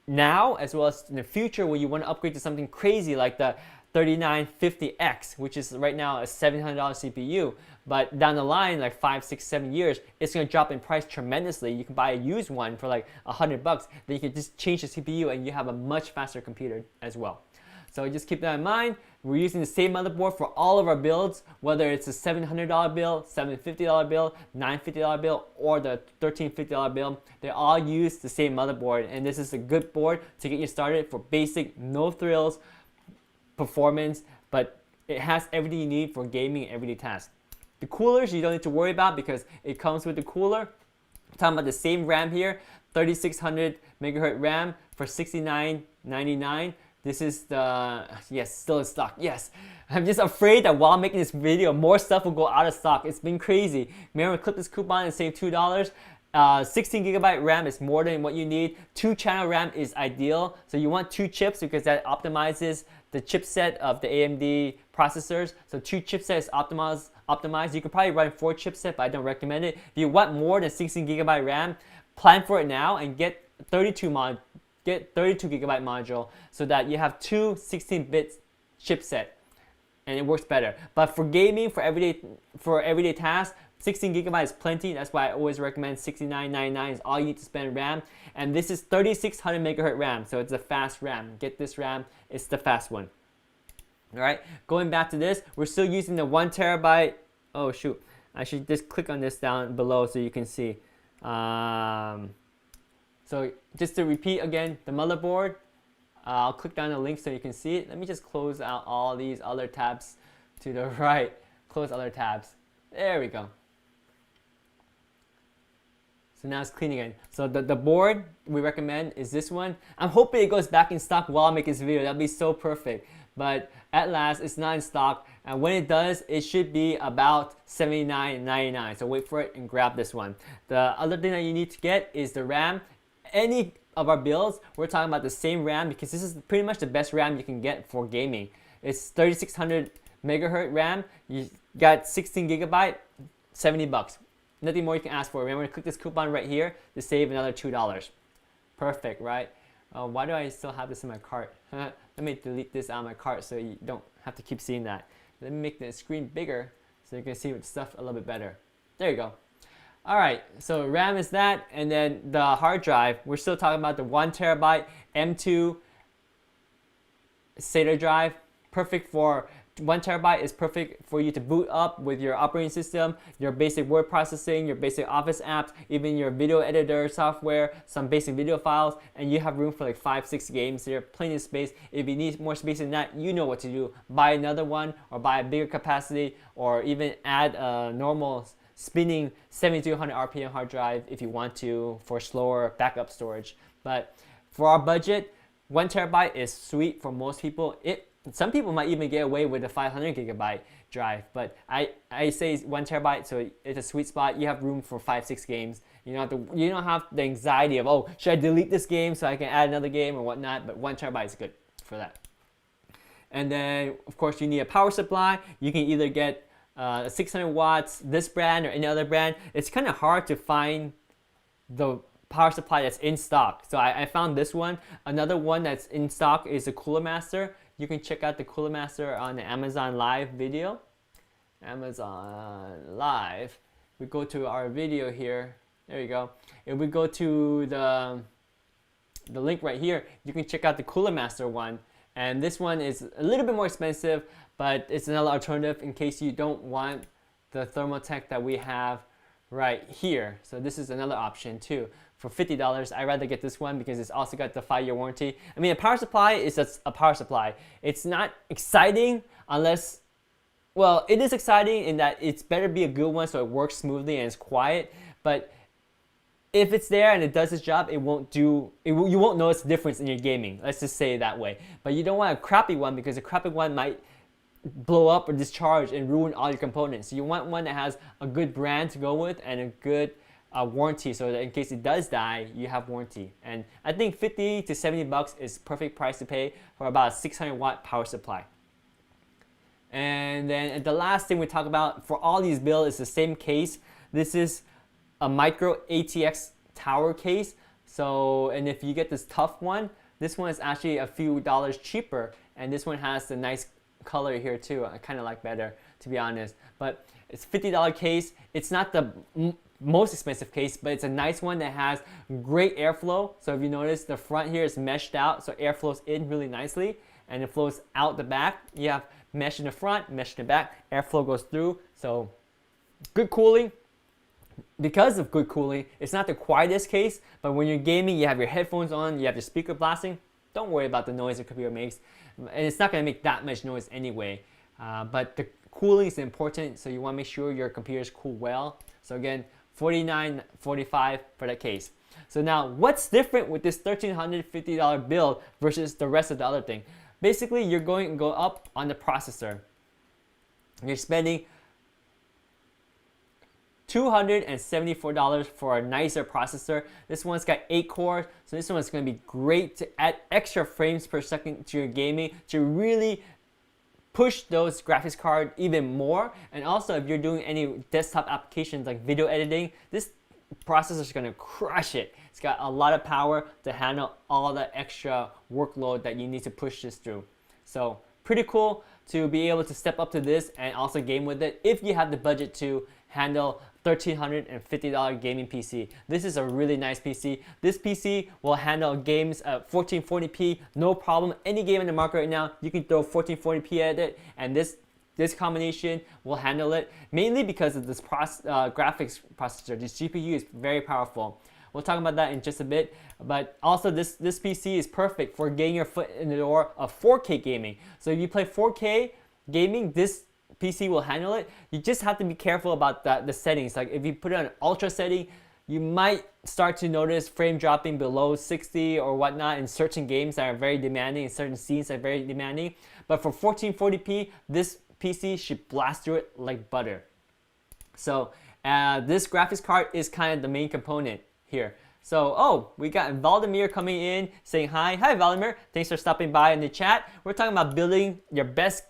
now as well as in the future when you want to upgrade to something crazy like the 3950X, which is right now a $700 CPU. But down the line, like 5, 6, 7 years, it's going to drop in price tremendously. You can buy a used one for like $100. Then you can just change the CPU and you have a much faster computer as well. So just keep that in mind. We're using the same motherboard for all of our builds, whether it's a $700 build, $750 build, $950 build, or the $1350 build. They all use the same motherboard, and this is a good board to get you started for basic, no frills performance, but it has everything you need for gaming and everyday tasks. The coolers you don't need to worry about because it comes with the cooler. I'm talking about the same RAM here, 3600 megahertz RAM for $69.99. This is the, yes, still in stock, yes. I'm just afraid that while making this video, more stuff will go out of stock. It's been crazy. Remember, click this coupon and save $2. 16GB RAM is more than what you need. 2-channel RAM is ideal. So you want 2 chips because that optimizes the chipset of the AMD processors. So 2 chipsets optimized. You could probably run 4 chipset, but I don't recommend it. If you want more than 16GB RAM, plan for it now and get 32 GB module so that you have 2 16-bit chipset and it works better. But for gaming, for everyday tasks, 16GB is plenty. That's why I always recommend $69.99 is all you need to spend RAM. And this is 3600 megahertz RAM, so it's a fast RAM. Get this RAM, it's the fast one. All right, going back to this, we're still using the 1 terabyte. Oh shoot, I should just click on this down below so you can see. So just to repeat again, the motherboard, I'll click down the link so you can see it. Let me just close out all these other tabs to the right. Close other tabs. There we go. So now it's clean again. So the board we recommend is this one. I'm hoping it goes back in stock while I make this video. That'd be so perfect. But at last, it's not in stock. And when it does, it should be about $79.99. So wait for it and grab this one. The other thing that you need to get is the RAM. Any of our builds, we're talking about the same RAM because this is pretty much the best RAM you can get for gaming. It's 3600 megahertz RAM. You got 16GB, $70. Nothing more you can ask for. Remember to click this coupon right here to save another $2. Perfect, right? Why do I still have this in my cart? Let me delete this out of my cart so you don't have to keep seeing that. Let me make the screen bigger so you can see stuff a little bit better. There you go. Alright, so RAM is that, and then the hard drive, we're still talking about the 1 terabyte M2 SATA drive. Perfect for 1 terabyte is perfect for you to boot up with your operating system, your basic word processing, your basic office apps, even your video editor software, some basic video files, and you have room for like 5, 6 games here, plenty of space. If you need more space than that, you know what to do. Buy another one or buy a bigger capacity or even add a normal spinning 7200 RPM hard drive if you want to for slower backup storage. But for our budget, 1 terabyte is sweet for most people. Some people might even get away with a 500 gigabyte drive, but I say 1 terabyte, so it's a sweet spot. You have room for 5, 6 games. You don't have the anxiety of, oh, should I delete this game so I can add another game or whatnot, but 1 terabyte is good for that. And then, of course, you need a power supply. You can either get 600 watts, this brand or any other brand. It's kind of hard to find the power supply that's in stock. So I found this one. Another one that's in stock is the Cooler Master. You can check out the Cooler Master on the Amazon Live video. Amazon Live. We go to our video here. There you go. If we go to the link right here, you can check out the Cooler Master one. And this one is a little bit more expensive, but it's another alternative in case you don't want the Thermaltake that we have right here. So this is another option too. For $50, I'd rather get this one because it's also got the 5-year warranty. I mean, a power supply is just a power supply. It's not exciting unless, well, it is exciting in that it's better be a good one so it works smoothly and it's quiet. But if it's there and it does its job, you won't notice the difference in your gaming. Let's just say it that way. But you don't want a crappy one because a crappy one might blow up or discharge and ruin all your components. So you want one that has a good brand to go with and a good warranty, so that in case it does die, you have warranty. And I think 50 to 70 bucks is perfect price to pay for about a 600 watt power supply. And then the last thing we talk about for all these builds is the same case. This is a micro ATX tower case. So, and if you get this tough one, this one is actually a few dollars cheaper, and this one has the nice color here too. I kind of like better, to be honest. But it's $50 case. It's not the most expensive case, but it's a nice one that has great airflow. So if you notice, the front here is meshed out, so air flows in really nicely, and it flows out the back. You have mesh in the front, mesh in the back, airflow goes through. So good cooling. Because of good cooling, it's not the quietest case, but when you're gaming, you have your headphones on, you have your speaker blasting. Don't worry about the noise your computer makes, and it's not going to make that much noise anyway. But the cooling is important, so you want to make sure your computers cool well. So again, $49.45 for that case. So now, what's different with this $1,350 build versus the rest of the other thing? Basically, you're going to go up on the processor. You're spending $274 for a nicer processor. This one's got 8 cores, so this one's going to be great to add extra frames per second to your gaming to really push those graphics cards even more. And also, if you're doing any desktop applications like video editing, this processor is going to crush it. It's got a lot of power to handle all the extra workload that you need to push this through. So pretty cool to be able to step up to this and also game with it if you have the budget to handle $1,350 gaming PC. This is a really nice PC. This PC will handle games at 1440p, no problem. Any game in the market right now, you can throw 1440p at it, and this combination will handle it, mainly because of this graphics processor. This GPU is very powerful. We'll talk about that in just a bit, but also this PC is perfect for getting your foot in the door of 4K gaming. So if you play 4K gaming, this PC will handle it. You just have to be careful about the settings. Like if you put it on ultra setting, you might start to notice frame dropping below 60 or whatnot in certain games that are very demanding, in certain scenes that are very demanding. But for 1440p, this PC should blast through it like butter. So this graphics card is kind of the main component here. So, oh, we got Valdemir coming in saying hi. Hi, Valdemir. Thanks for stopping by in the chat. We're talking about building your best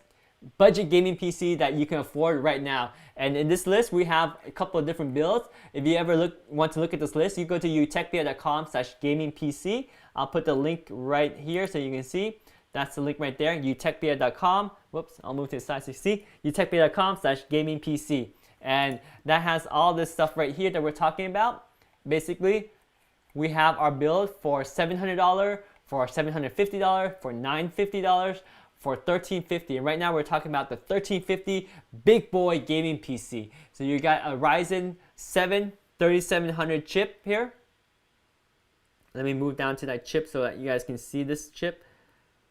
budget gaming PC that you can afford right now. And in this list, we have a couple of different builds. If you ever want to look at this list, you go to utechpia.com/gamingpc. I'll put the link right here so you can see. That's the link right there, utechpia.com. Whoops, I'll move to the side so you see. utechpia.com/gamingpc. And that has all this stuff right here that we're talking about. Basically, we have our build for $700, for $750, for $950, for $1,350. And right now we're talking about the $1,350 big boy gaming PC. So you got a Ryzen 7 3700 chip here. Let me move down to that chip so that you guys can see this chip.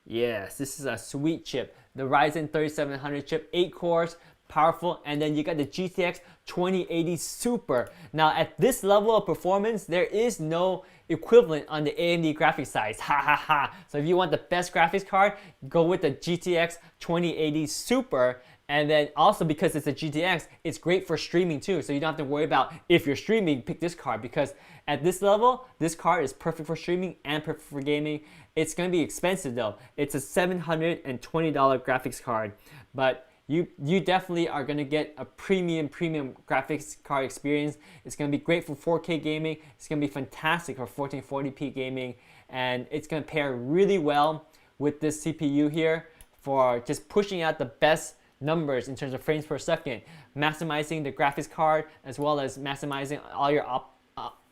Yes, this is a sweet chip. The Ryzen 3700 chip, 8 cores, powerful, and then you got the GTX 2080 Super. Now at this level of performance, there is no equivalent on the AMD graphics side. Ha ha ha. So if you want the best graphics card, go with the GTX 2080 Super. And then also because it's a GTX, it's great for streaming too. So you don't have to worry about if you're streaming, pick this card, because at this level, this card is perfect for streaming and perfect for gaming. It's gonna be expensive though. It's a $720 graphics card, but you definitely are gonna get a premium graphics card experience. It's gonna be great for 4K gaming. It's gonna be fantastic for 1440p gaming, and it's gonna pair really well with this CPU here for just pushing out the best numbers in terms of frames per second, maximizing the graphics card as well as maximizing all your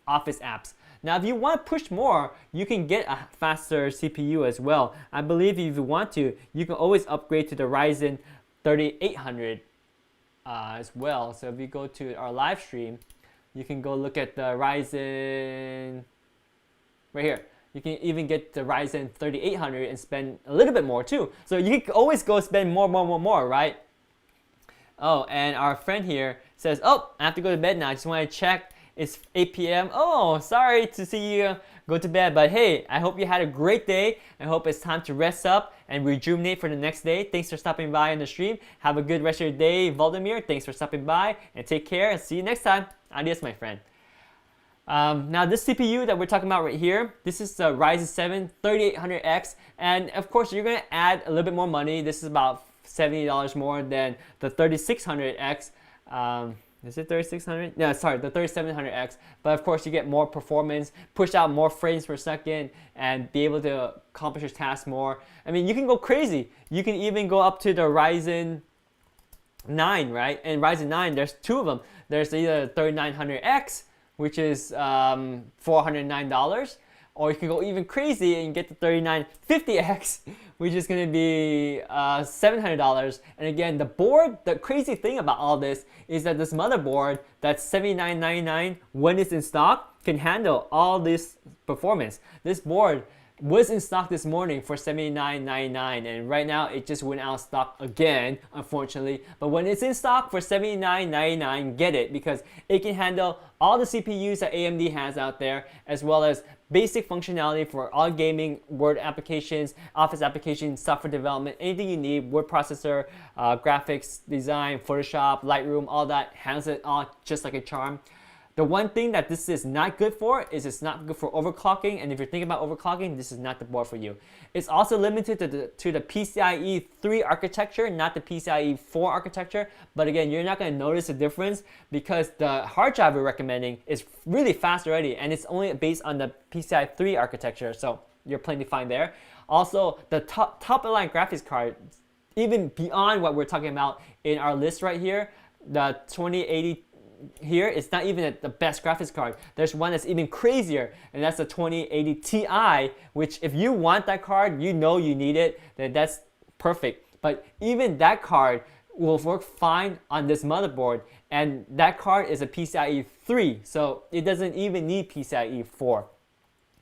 Office apps. Now, if you want to push more, you can get a faster CPU as well. I believe if you want to, you can always upgrade to the Ryzen 3800 as well. So if you go to our live stream, you can go look at the Ryzen right here. You can even get the Ryzen 3800 and spend a little bit more too. So you can always go spend more, right? Oh, and our friend here says, oh, I have to go to bed now. I just want to check. It's 8 p.m. Oh, sorry to see you go to bed, but hey, I hope you had a great day. I hope it's time to rest up and rejuvenate for the next day. Thanks for stopping by on the stream. Have a good rest of your day, Vladimir. Thanks for stopping by, and take care, and see you next time. Adios, my friend. Now this CPU that we're talking about right here, this is the Ryzen 7 3800X, and of course you're going to add a little bit more money. This is about $70 more than the 3600X. Is it 3600? No, sorry, the 3700X. But of course you get more performance, push out more frames per second, and be able to accomplish your tasks more. I mean, you can go crazy. You can even go up to the Ryzen 9, right? And Ryzen 9, there's two of them. There's either 3900X, which is $409, or you can go even crazy and get the 3950X, which is going to be $700. And again, the board, the crazy thing about all this is that this motherboard that's $79.99 when it's in stock can handle all this performance. This board was in stock this morning for $79.99, and right now it just went out of stock again, unfortunately. But when it's in stock for $79.99, get it, because it can handle all the CPUs that AMD has out there, as well as basic functionality for all gaming, Word applications, Office applications, software development, anything you need, word processor, graphics design, Photoshop, Lightroom, all that, handles it all just like a charm. The one thing that this is not good for is it's not good for overclocking, and if you're thinking about overclocking, this is not the board for you. It's also limited to the PCIe 3 architecture, not the PCIe 4 architecture, but again, you're not going to notice a difference because the hard drive we're recommending is really fast already, and it's only based on the PCIe 3 architecture, so you're plenty fine there. Also, the top of the line graphics card, even beyond what we're talking about in our list right here, the 2080 here, it's not even the best graphics card. There's one that's even crazier, and that's the 2080 Ti, which if you want that card, you know you need it, then that's perfect. But even that card will work fine on this motherboard, and that card is a PCIe 3, so it doesn't even need PCIe 4.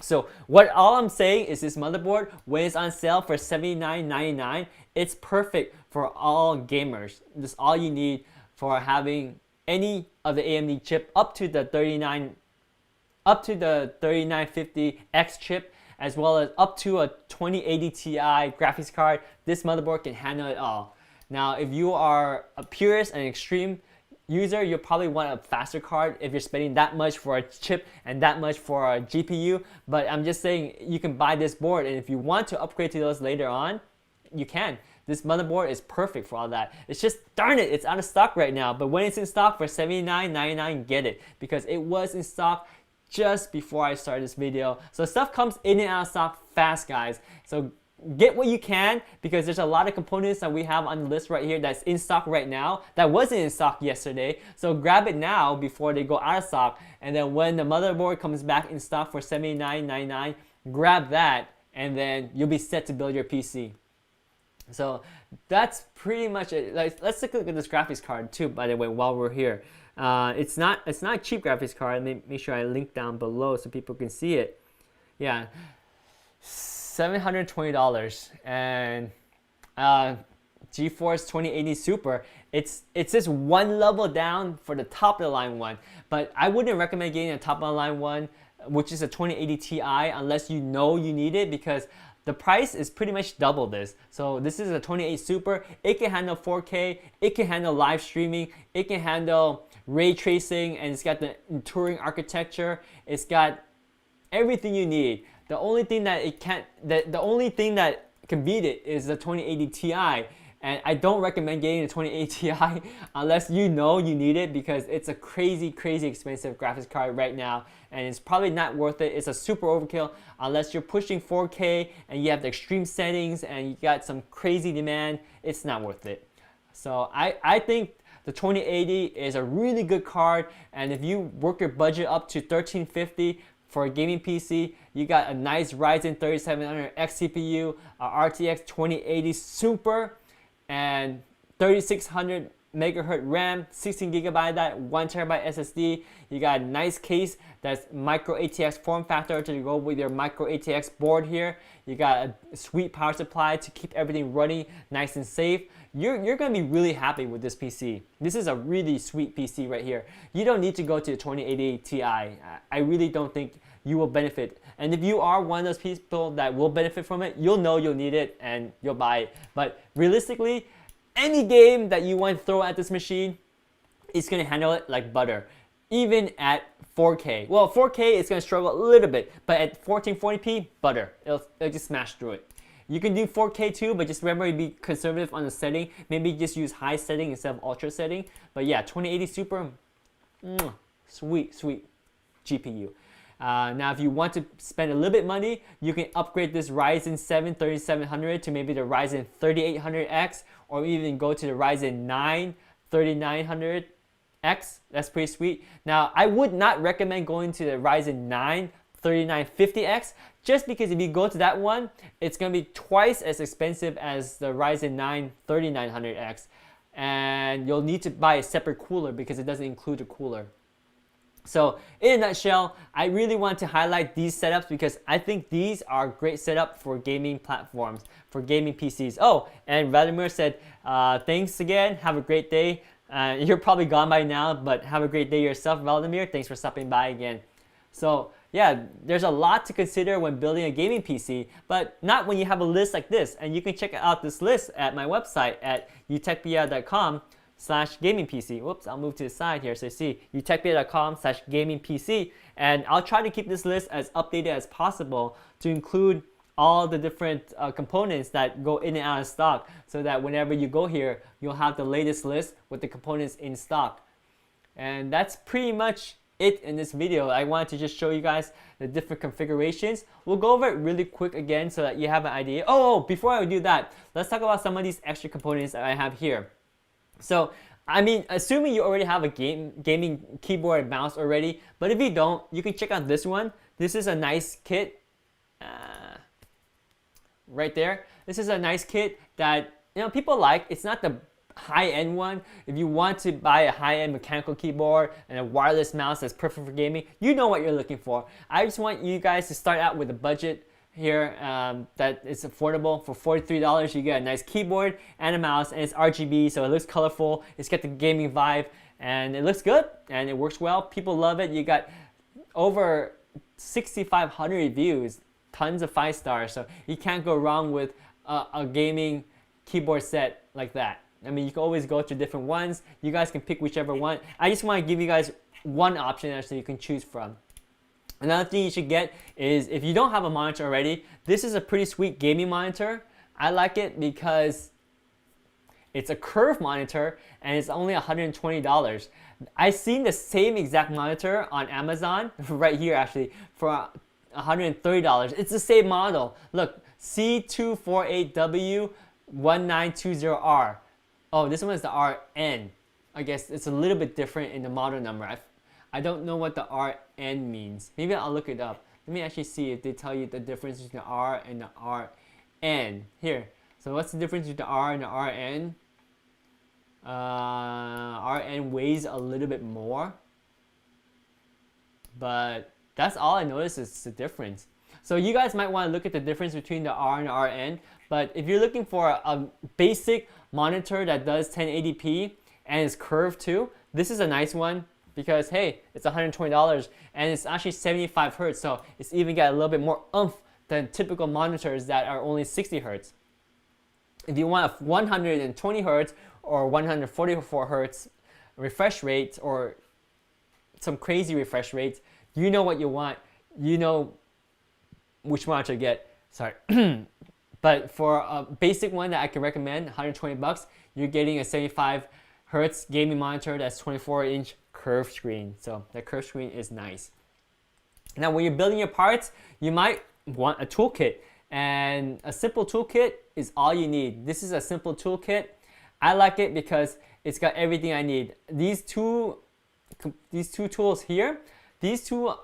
So all I'm saying is this motherboard, when it's on sale for $79.99, it's perfect for all gamers. This is all you need for having any of the AMD chip up to the 3950X chip, as well as up to a 2080 Ti graphics card. This motherboard can handle it all. Now, if you are a purist and extreme user, you'll probably want a faster card if you're spending that much for a chip and that much for a GPU. But I'm just saying you can buy this board, and if you want to upgrade to those later on, you can. This motherboard is perfect for all that. It's just, darn it, it's out of stock right now. But when it's in stock for $79.99, get it, because it was in stock just before I started this video. So stuff comes in and out of stock fast, guys. So get what you can, because there's a lot of components that we have on the list right here that's in stock right now that wasn't in stock yesterday. So grab it now before they go out of stock, and then when the motherboard comes back in stock for $79.99, grab that, and then you'll be set to build your PC. So that's pretty much it. Let's take a look at this graphics card too, by the way, while we're here. It's not a cheap graphics card. Let me make sure I link down below so people can see it. Yeah, $720, and GeForce 2080 Super. It's just one level down for the top of the line one, but I wouldn't recommend getting a top of the line one, which is a 2080 Ti, unless you know you need it, because the price is pretty much double this. So this is a 2080 Super. It can handle 4K, it can handle live streaming, it can handle ray tracing, and it's got the Turing architecture. It's got everything you need. The only thing that can beat it is the 2080 Ti. And I don't recommend getting the 2080 Ti unless you know you need it, because it's a crazy expensive graphics card right now, and it's probably not worth it. It's a super overkill unless you're pushing 4K and you have the extreme settings and you got some crazy demand. It's not worth it. So I think the 2080 is a really good card, and if you work your budget up to $1,350 for a gaming PC, you got a nice Ryzen 3700X CPU, a RTX 2080 Super, and 3600 megahertz RAM, 16 gigabyte that 1 terabyte SSD. You got a nice case that's micro ATX form factor to go with your micro ATX board here. You got a sweet power supply to keep everything running nice and safe. You're gonna be really happy with this PC. This is a really sweet PC right here. You don't need to go to the 2080 Ti. I really don't think you will benefit. And if you are one of those people that will benefit from it, you'll know you'll need it and you'll buy it. But realistically, any game that you want to throw at this machine, it's gonna handle it like butter. Even at 4K. Well, 4K is gonna struggle a little bit, but at 1440p, butter. It'll just smash through it. You can do 4K too, but just remember to be conservative on the setting. Maybe just use high setting instead of ultra setting. But yeah, 2080 Super, sweet GPU. Now, if you want to spend a little bit money, you can upgrade this Ryzen 7 3700 to maybe the Ryzen 3800X, or even go to the Ryzen 9 3900X. That's pretty sweet. Now, I would not recommend going to the Ryzen 9 3950X, just because if you go to that one, it's going to be twice as expensive as the Ryzen 9 3900X, and you'll need to buy a separate cooler because it doesn't include a cooler. So in a nutshell, I really want to highlight these setups because I think these are a great setup for gaming platforms, for gaming PCs. Oh, and Vladimir said, thanks again, have a great day. You're probably gone by now, but have a great day yourself, Vladimir. Thanks for stopping by again. So yeah, there's a lot to consider when building a gaming PC, but not when you have a list like this. And you can check out this list at my website at utechpia.com/gaming PC. Whoops, I'll move to the side here so you see utechpia.com/gaming PC, and I'll try to keep this list as updated as possible to include all the different components that go in and out of stock, so that whenever you go here, you'll have the latest list with the components in stock. And that's pretty much it in this video. I wanted to just show you guys the different configurations. We'll go over it really quick again so that you have an idea. Oh, before I do that, let's talk about some of these extra components that I have here. So, I mean, assuming you already have a gaming keyboard and mouse already, but if you don't, you can check out this one. This is a nice kit. Right there. This is a nice kit that people like. It's not the high-end one. If you want to buy a high-end mechanical keyboard and a wireless mouse that's perfect for gaming, you know what you're looking for. I just want you guys to start out with a budget here that is affordable. For $43, you get a nice keyboard and a mouse, and it's RGB, so it looks colorful. It's got the gaming vibe, and it looks good, and it works well. People love it. You got over 6,500 reviews, tons of 5 stars, so you can't go wrong with a gaming keyboard set like that. I mean, you can always go to different ones. You guys can pick whichever one. I just want to give you guys one option actually you can choose from. Another thing you should get is, if you don't have a monitor already, this is a pretty sweet gaming monitor. I like it because it's a curved monitor and it's only $120. I've seen the same exact monitor on Amazon, right here actually, for $130. It's the same model. Look, C248W1920R. Oh, this one is the RN. I guess it's a little bit different in the model number. I don't know what the RN means. Maybe I'll look it up. Let me actually see if they tell you the difference between the R and the RN. Here. So what's the difference between the R and the RN? RN weighs a little bit more. But that's all I noticed is the difference. So you guys might want to look at the difference between the R and the RN. But if you're looking for a basic monitor that does 1080p and is curved too, this is a nice one because hey, it's $120 and it's actually 75 Hertz, so it's even got a little bit more oomph than typical monitors that are only 60 Hertz. If you want a 120 Hertz or 144 Hertz refresh rate or some crazy refresh rates, you know what you want. You know which monitor to get. Sorry. But for a basic one that I can recommend, 120 bucks, you're getting a 75 hertz gaming monitor that's 24-inch curved screen. So that curved screen is nice. Now when you're building your parts, you might want a toolkit, and a simple toolkit is all you need. This is a simple toolkit. I like it because it's got everything I need. These two tools here, these two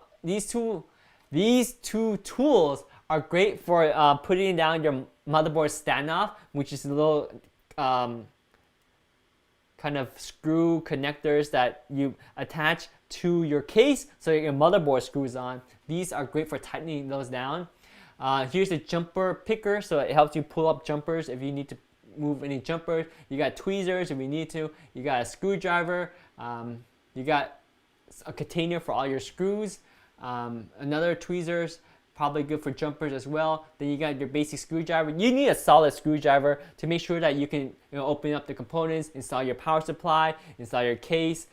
tools are great for putting down your motherboard standoff, which is a little kind of screw connectors that you attach to your case so your motherboard screws on. These are great for tightening those down. Here's the jumper picker, so it helps you pull up jumpers if you need to move any jumpers. You got tweezers if you need to. You got a screwdriver. You got a container for all your screws. Another tweezers, probably good for jumpers as well. Then you got your basic screwdriver. You need a solid screwdriver to make sure that you can open up the components, install your power supply, install your case,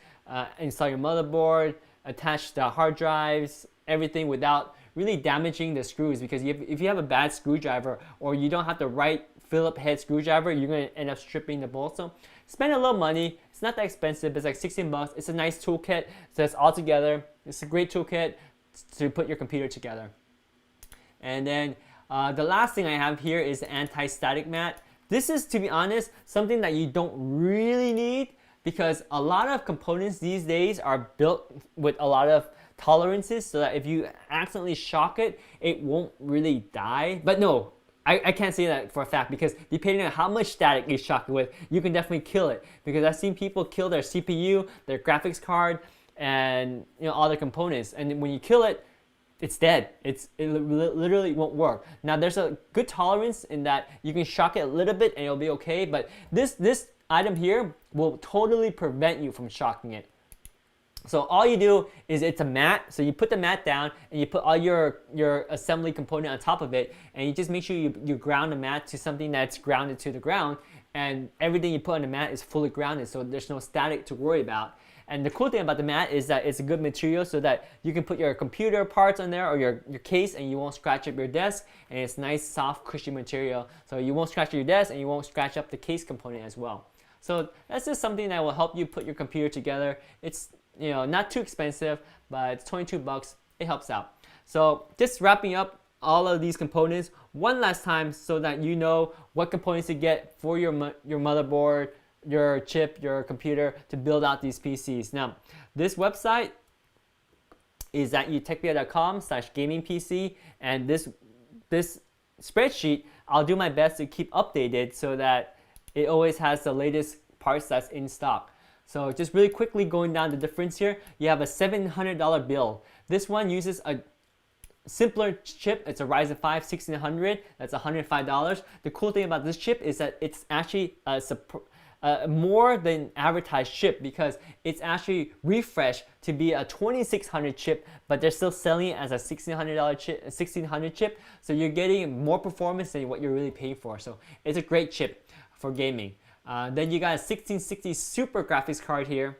install your motherboard, attach the hard drives, everything without really damaging the screws. Because if you have a bad screwdriver, or you don't have the right Phillips head screwdriver, you're going to end up stripping the bolt. So spend a little money. It's not that expensive. It's like 16 bucks. It's a nice toolkit. So it's all together. It's a great toolkit to put your computer together. And then the last thing I have here is the anti-static mat. This is, to be honest, something that you don't really need, because a lot of components these days are built with a lot of tolerances, so that if you accidentally shock it, it won't really die. But no, I can't say that for a fact, because depending on how much static you shock it with, you can definitely kill it. Because I've seen people kill their CPU, their graphics card, and all the components. And when you kill it, it's dead. It literally won't work. Now there's a good tolerance in that you can shock it a little bit and it'll be okay. But this item here will totally prevent you from shocking it. So all you do is, it's a mat, so you put the mat down and you put all your assembly component on top of it, and you just make sure you ground the mat to something that's grounded to the ground, and everything you put on the mat is fully grounded, so there's no static to worry about. And the cool thing about the mat is that it's a good material, so that you can put your computer parts on there, or your case, and you won't scratch up your desk, and it's nice, soft, cushy material, so you won't scratch your desk and you won't scratch up the case component as well. So that's just something that will help you put your computer together. It's not too expensive, but it's 22 bucks. It helps out. So just wrapping up all of these components one last time, so that you know what components to get for your motherboard, your chip, your computer, to build out these PCs. Now, this website is at utechpia.com/gamingpc, and this spreadsheet I'll do my best to keep updated so that it always has the latest parts that's in stock. So just really quickly going down the difference here, you have a $700 bill. This one uses a simpler chip. It's a Ryzen 5 1600. That's $105. The cool thing about this chip is that it's actually more than advertised chip, because it's actually refreshed to be a 2600 chip, but they're still selling it as a $1,600 chip, 1600 chip. So you're getting more performance than what you're really paying for. So it's a great chip for gaming. Then you got a 1660 Super graphics card here.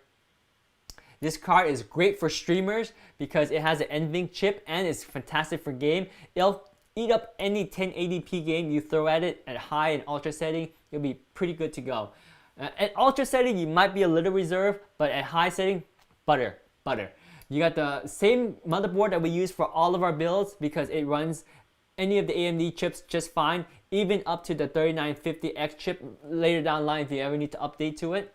This card is great for streamers because it has an NVIDIA chip and it's fantastic for game. It'll eat up any 1080p game you throw at it at high and ultra setting. It'll be pretty good to go. At ultra setting, you might be a little reserved, but at high setting, butter. You got the same motherboard that we use for all of our builds, because it runs any of the AMD chips just fine, even up to the 3950X chip later down the line if you ever need to update to it.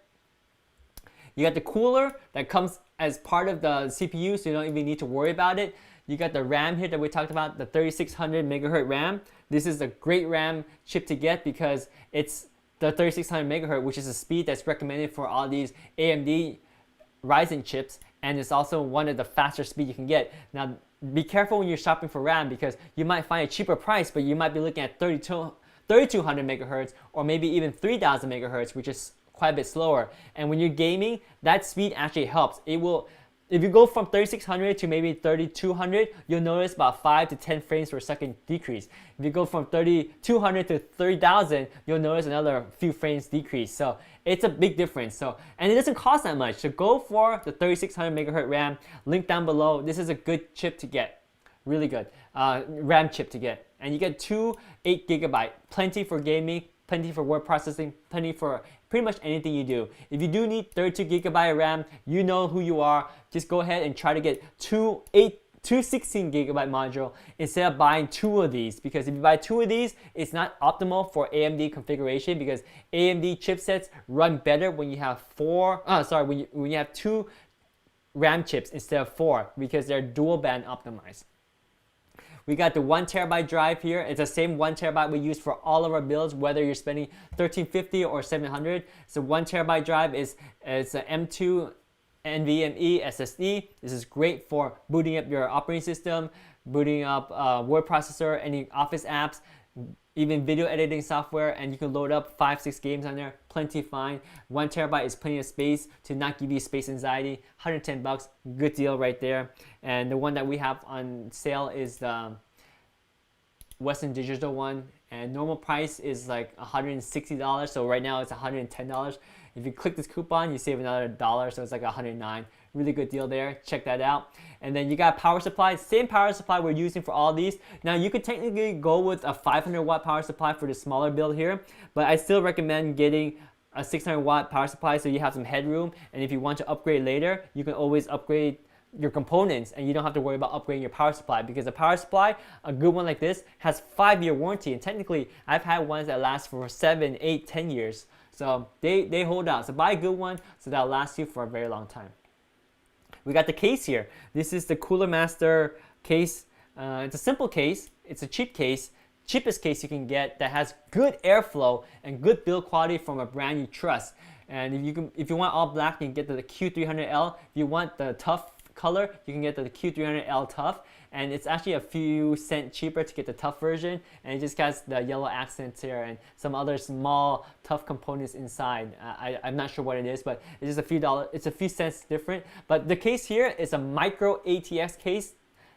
You got the cooler that comes as part of the CPU, so you don't even need to worry about it. You got the RAM here that we talked about, the 3600 megahertz RAM. This is a great RAM chip to get because it's the 3600 megahertz, which is a speed that's recommended for all these AMD Ryzen chips, and it's also one of the faster speed you can get. Now, be careful when you're shopping for RAM, because you might find a cheaper price, but you might be looking at 3200 megahertz or maybe even 3000 megahertz, which is quite a bit slower. And when you're gaming, that speed actually helps. It will, if you go from 3600 to maybe 3200, you'll notice about 5 to 10 frames per second decrease. If you go from 3200 to 3000, you'll notice another few frames decrease. So it's a big difference. So, and it doesn't cost that much. So go for the 3600 megahertz RAM. Link down below. This is a good chip to get. Really good RAM chip to get. and you get two 8GB, plenty for gaming, plenty for word processing, plenty for pretty much anything you do. If you do need 32GB RAM, you know who you are. Just go ahead and try to get two 16GB module instead of buying two of these, because if you buy two of these, it's not optimal for AMD configuration, because AMD chipsets run better when you have when you have two RAM chips instead of four, because they're dual band optimized. We got the 1TB drive here. It's the same 1TB we use for all of our builds, whether you're spending $1350 or $700. So 1TB drive is an M2 NVMe SSD. This is great for booting up your operating system, booting up word processor, any Office apps, even video editing software, and you can load up 5-6 games on there, plenty fine. 1TB is plenty of space to not give you space anxiety. $110, good deal right there. And the one that we have on sale is the Western Digital one, and normal price is like $160, so right now it's $110. If you click this coupon, you save another $1, so it's like $109. Really good deal there. Check that out. And then you got power supply. Same power supply we're using for all these. Now you could technically go with a 500-watt power supply for the smaller build here, but I still recommend getting a 600-watt power supply so you have some headroom. And if you want to upgrade later, you can always upgrade your components and you don't have to worry about upgrading your power supply, because the power supply, a good one like this, has 5-year warranty, and technically I've had ones that last for 7, 8, 10 years. So they hold out. So buy a good one so that'll last you for a very long time. We got the case here. This is the Cooler Master case. It's a simple case. It's a cheap case. Cheapest case you can get that has good airflow and good build quality from a brand you trust. And if you want all black, you can get the Q300L. If you want the tough color, you can get the Q300L tough, and it's actually a few cents cheaper to get the tough version, and it just has the yellow accents here and some other small tough components inside. I'm not sure what it is, but it's just a few dollars, it's a few cents different. But the case here is a micro ATX case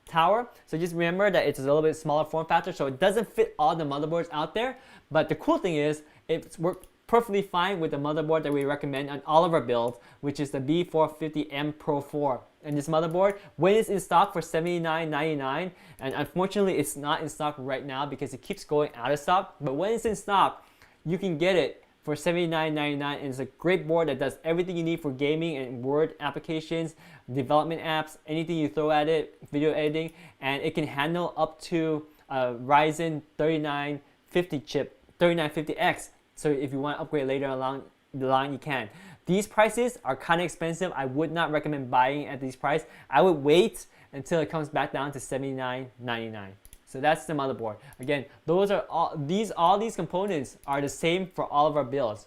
tower, so just remember that it's a little bit smaller form factor, so it doesn't fit all the motherboards out there. But the cool thing is it's worked perfectly fine with the motherboard that we recommend on all of our builds, which is the B450M Pro 4. And this motherboard, when it's in stock for $79.99, and unfortunately it's not in stock right now because it keeps going out of stock, but when it's in stock, you can get it for $79.99, and it's a great board that does everything you need for gaming and Word applications, development apps, anything you throw at it, video editing, and it can handle up to a Ryzen 3950 chip, 3950X. So if you want to upgrade later along the line, you can. These prices are kind of expensive. I would not recommend buying at these prices. I would wait until it comes back down to $79.99. So that's the motherboard. Again, those are all these components are the same for all of our builds.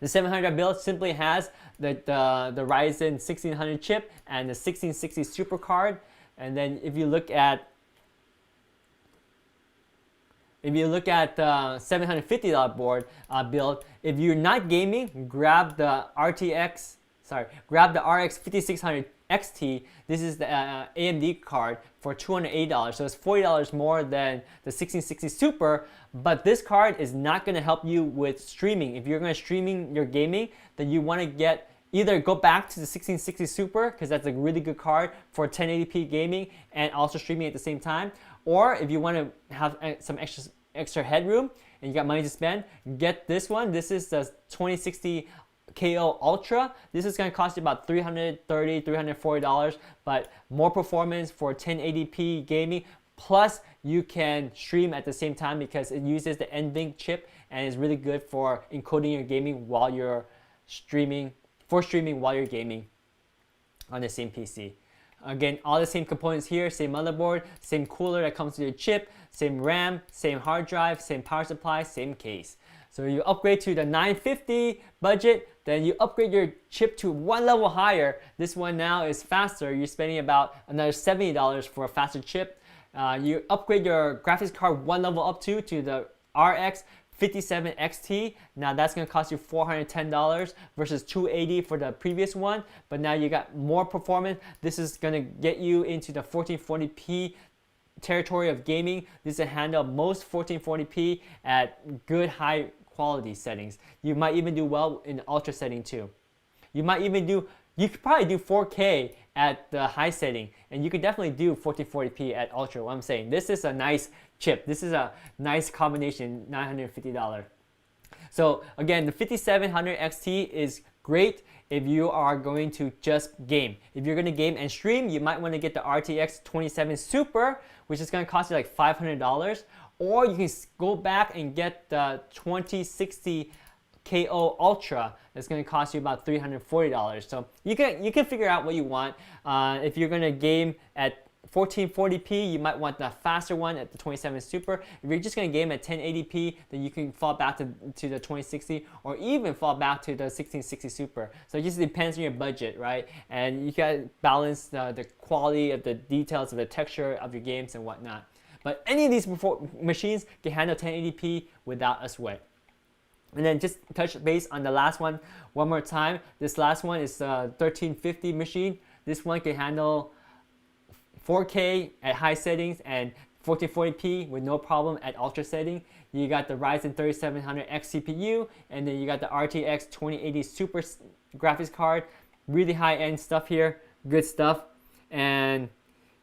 The 700 build simply has the Ryzen 1600 chip and the 1660 Super card. And then if you look at the $750 board build, if you're not gaming, grab the RX 5600 XT. This is the AMD card for $280, so it's $40 more than the 1660 Super. But this card is not going to help you with streaming. If you're going to streaming your gaming, then you want to get either go back to the 1660 Super, because that's a really good card for 1080p gaming and also streaming at the same time. Or if you want to have some extra headroom and you got money to spend, get this one. This is the 2060 KO Ultra. This is going to cost you about $330, $340, but more performance for 1080p gaming. Plus, you can stream at the same time because it uses the NVIDIA chip and is really good for encoding your gaming while you're streaming, while you're gaming on the same PC. Again, all the same components here, same motherboard, same cooler that comes with your chip, same RAM, same hard drive, same power supply, same case. So you upgrade to the 950 budget, then you upgrade your chip to one level higher. This one now is faster. You're spending about another $70 for a faster chip. You upgrade your graphics card one level up to the RX 57 XT. Now that's going to cost you $410 versus $280 for the previous one, but now you got more performance. This is going to get you into the 1440p territory of gaming. This will handle most 1440p at good high quality settings. You might even do well in ultra setting too. You could probably do 4K at the high setting, and you could definitely do 1440p at ultra. What I'm saying, this is a nice chip. This is a nice combination, $950. So again, the 5700 XT is great if you are going to just game. If you're going to game and stream, you might want to get the RTX 27 Super, which is going to cost you like $500, or you can go back and get the 2060 KO Ultra. That's going to cost you about $340. So you can figure out what you want. If you're going to game at 1440p, you might want the faster one at the 27 Super. If you're just going to game at 1080p, then you can fall back to the 2060, or even fall back to the 1660 Super. So it just depends on your budget, right? And you got to balance the quality of the details of the texture of your games and whatnot. But any of these machines can handle 1080p without a sweat. And then just touch base on the last one more time. This last one is a 1350 machine. This one can handle 4K at high settings and 1440p with no problem at ultra setting. You got the Ryzen 3700X CPU, and then you got the RTX 2080 Super graphics card. Really high-end stuff here, good stuff. And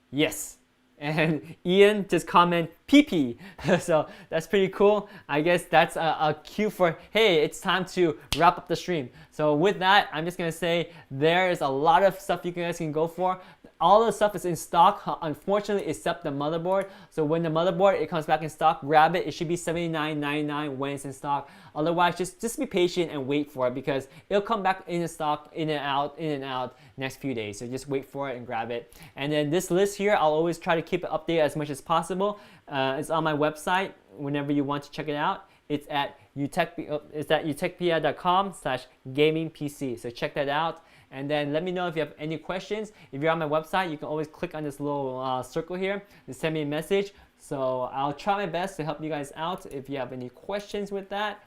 yes, and Ian just comment PP. So that's pretty cool. I guess that's a cue for, hey, it's time to wrap up the stream. So with that, I'm just gonna say there is a lot of stuff you guys can go for. All the stuff is in stock, unfortunately, except the motherboard. So when the motherboard it comes back in stock, grab it. It should be $79.99 when it's in stock. Otherwise, just be patient and wait for it, because it'll come back in stock, in and out next few days. So just wait for it and grab it. And then this list here, I'll always try to keep it updated as much as possible. It's on my website whenever you want to check it out. It's at utechpia.com/gamingpc. So check that out. And then let me know if you have any questions. If you're on my website, you can always click on this little circle here to send me a message. So I'll try my best to help you guys out if you have any questions with that.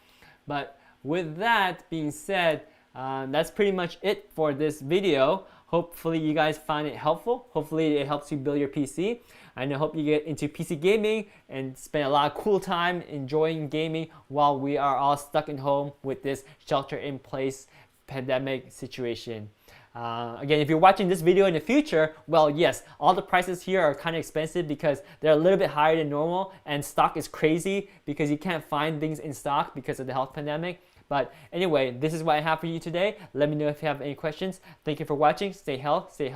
But with that being said, that's pretty much it for this video. Hopefully you guys find it helpful. Hopefully it helps you build your PC. And I hope you get into PC gaming and spend a lot of cool time enjoying gaming while we are all stuck in home with this shelter-in-place pandemic situation. Again, if you're watching this video in the future, well, yes, all the prices here are kind of expensive because they're a little bit higher than normal, and stock is crazy because you can't find things in stock because of the health pandemic. But anyway, this is what I have for you today. Let me know if you have any questions. Thank you for watching. Stay healthy,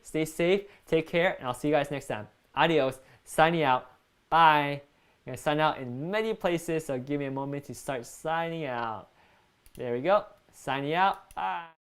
stay safe, take care, and I'll see you guys next time. Adios. Signing out. Bye. I'm going to sign out in many places, so give me a moment to start signing out. There we go. Signing out. Bye.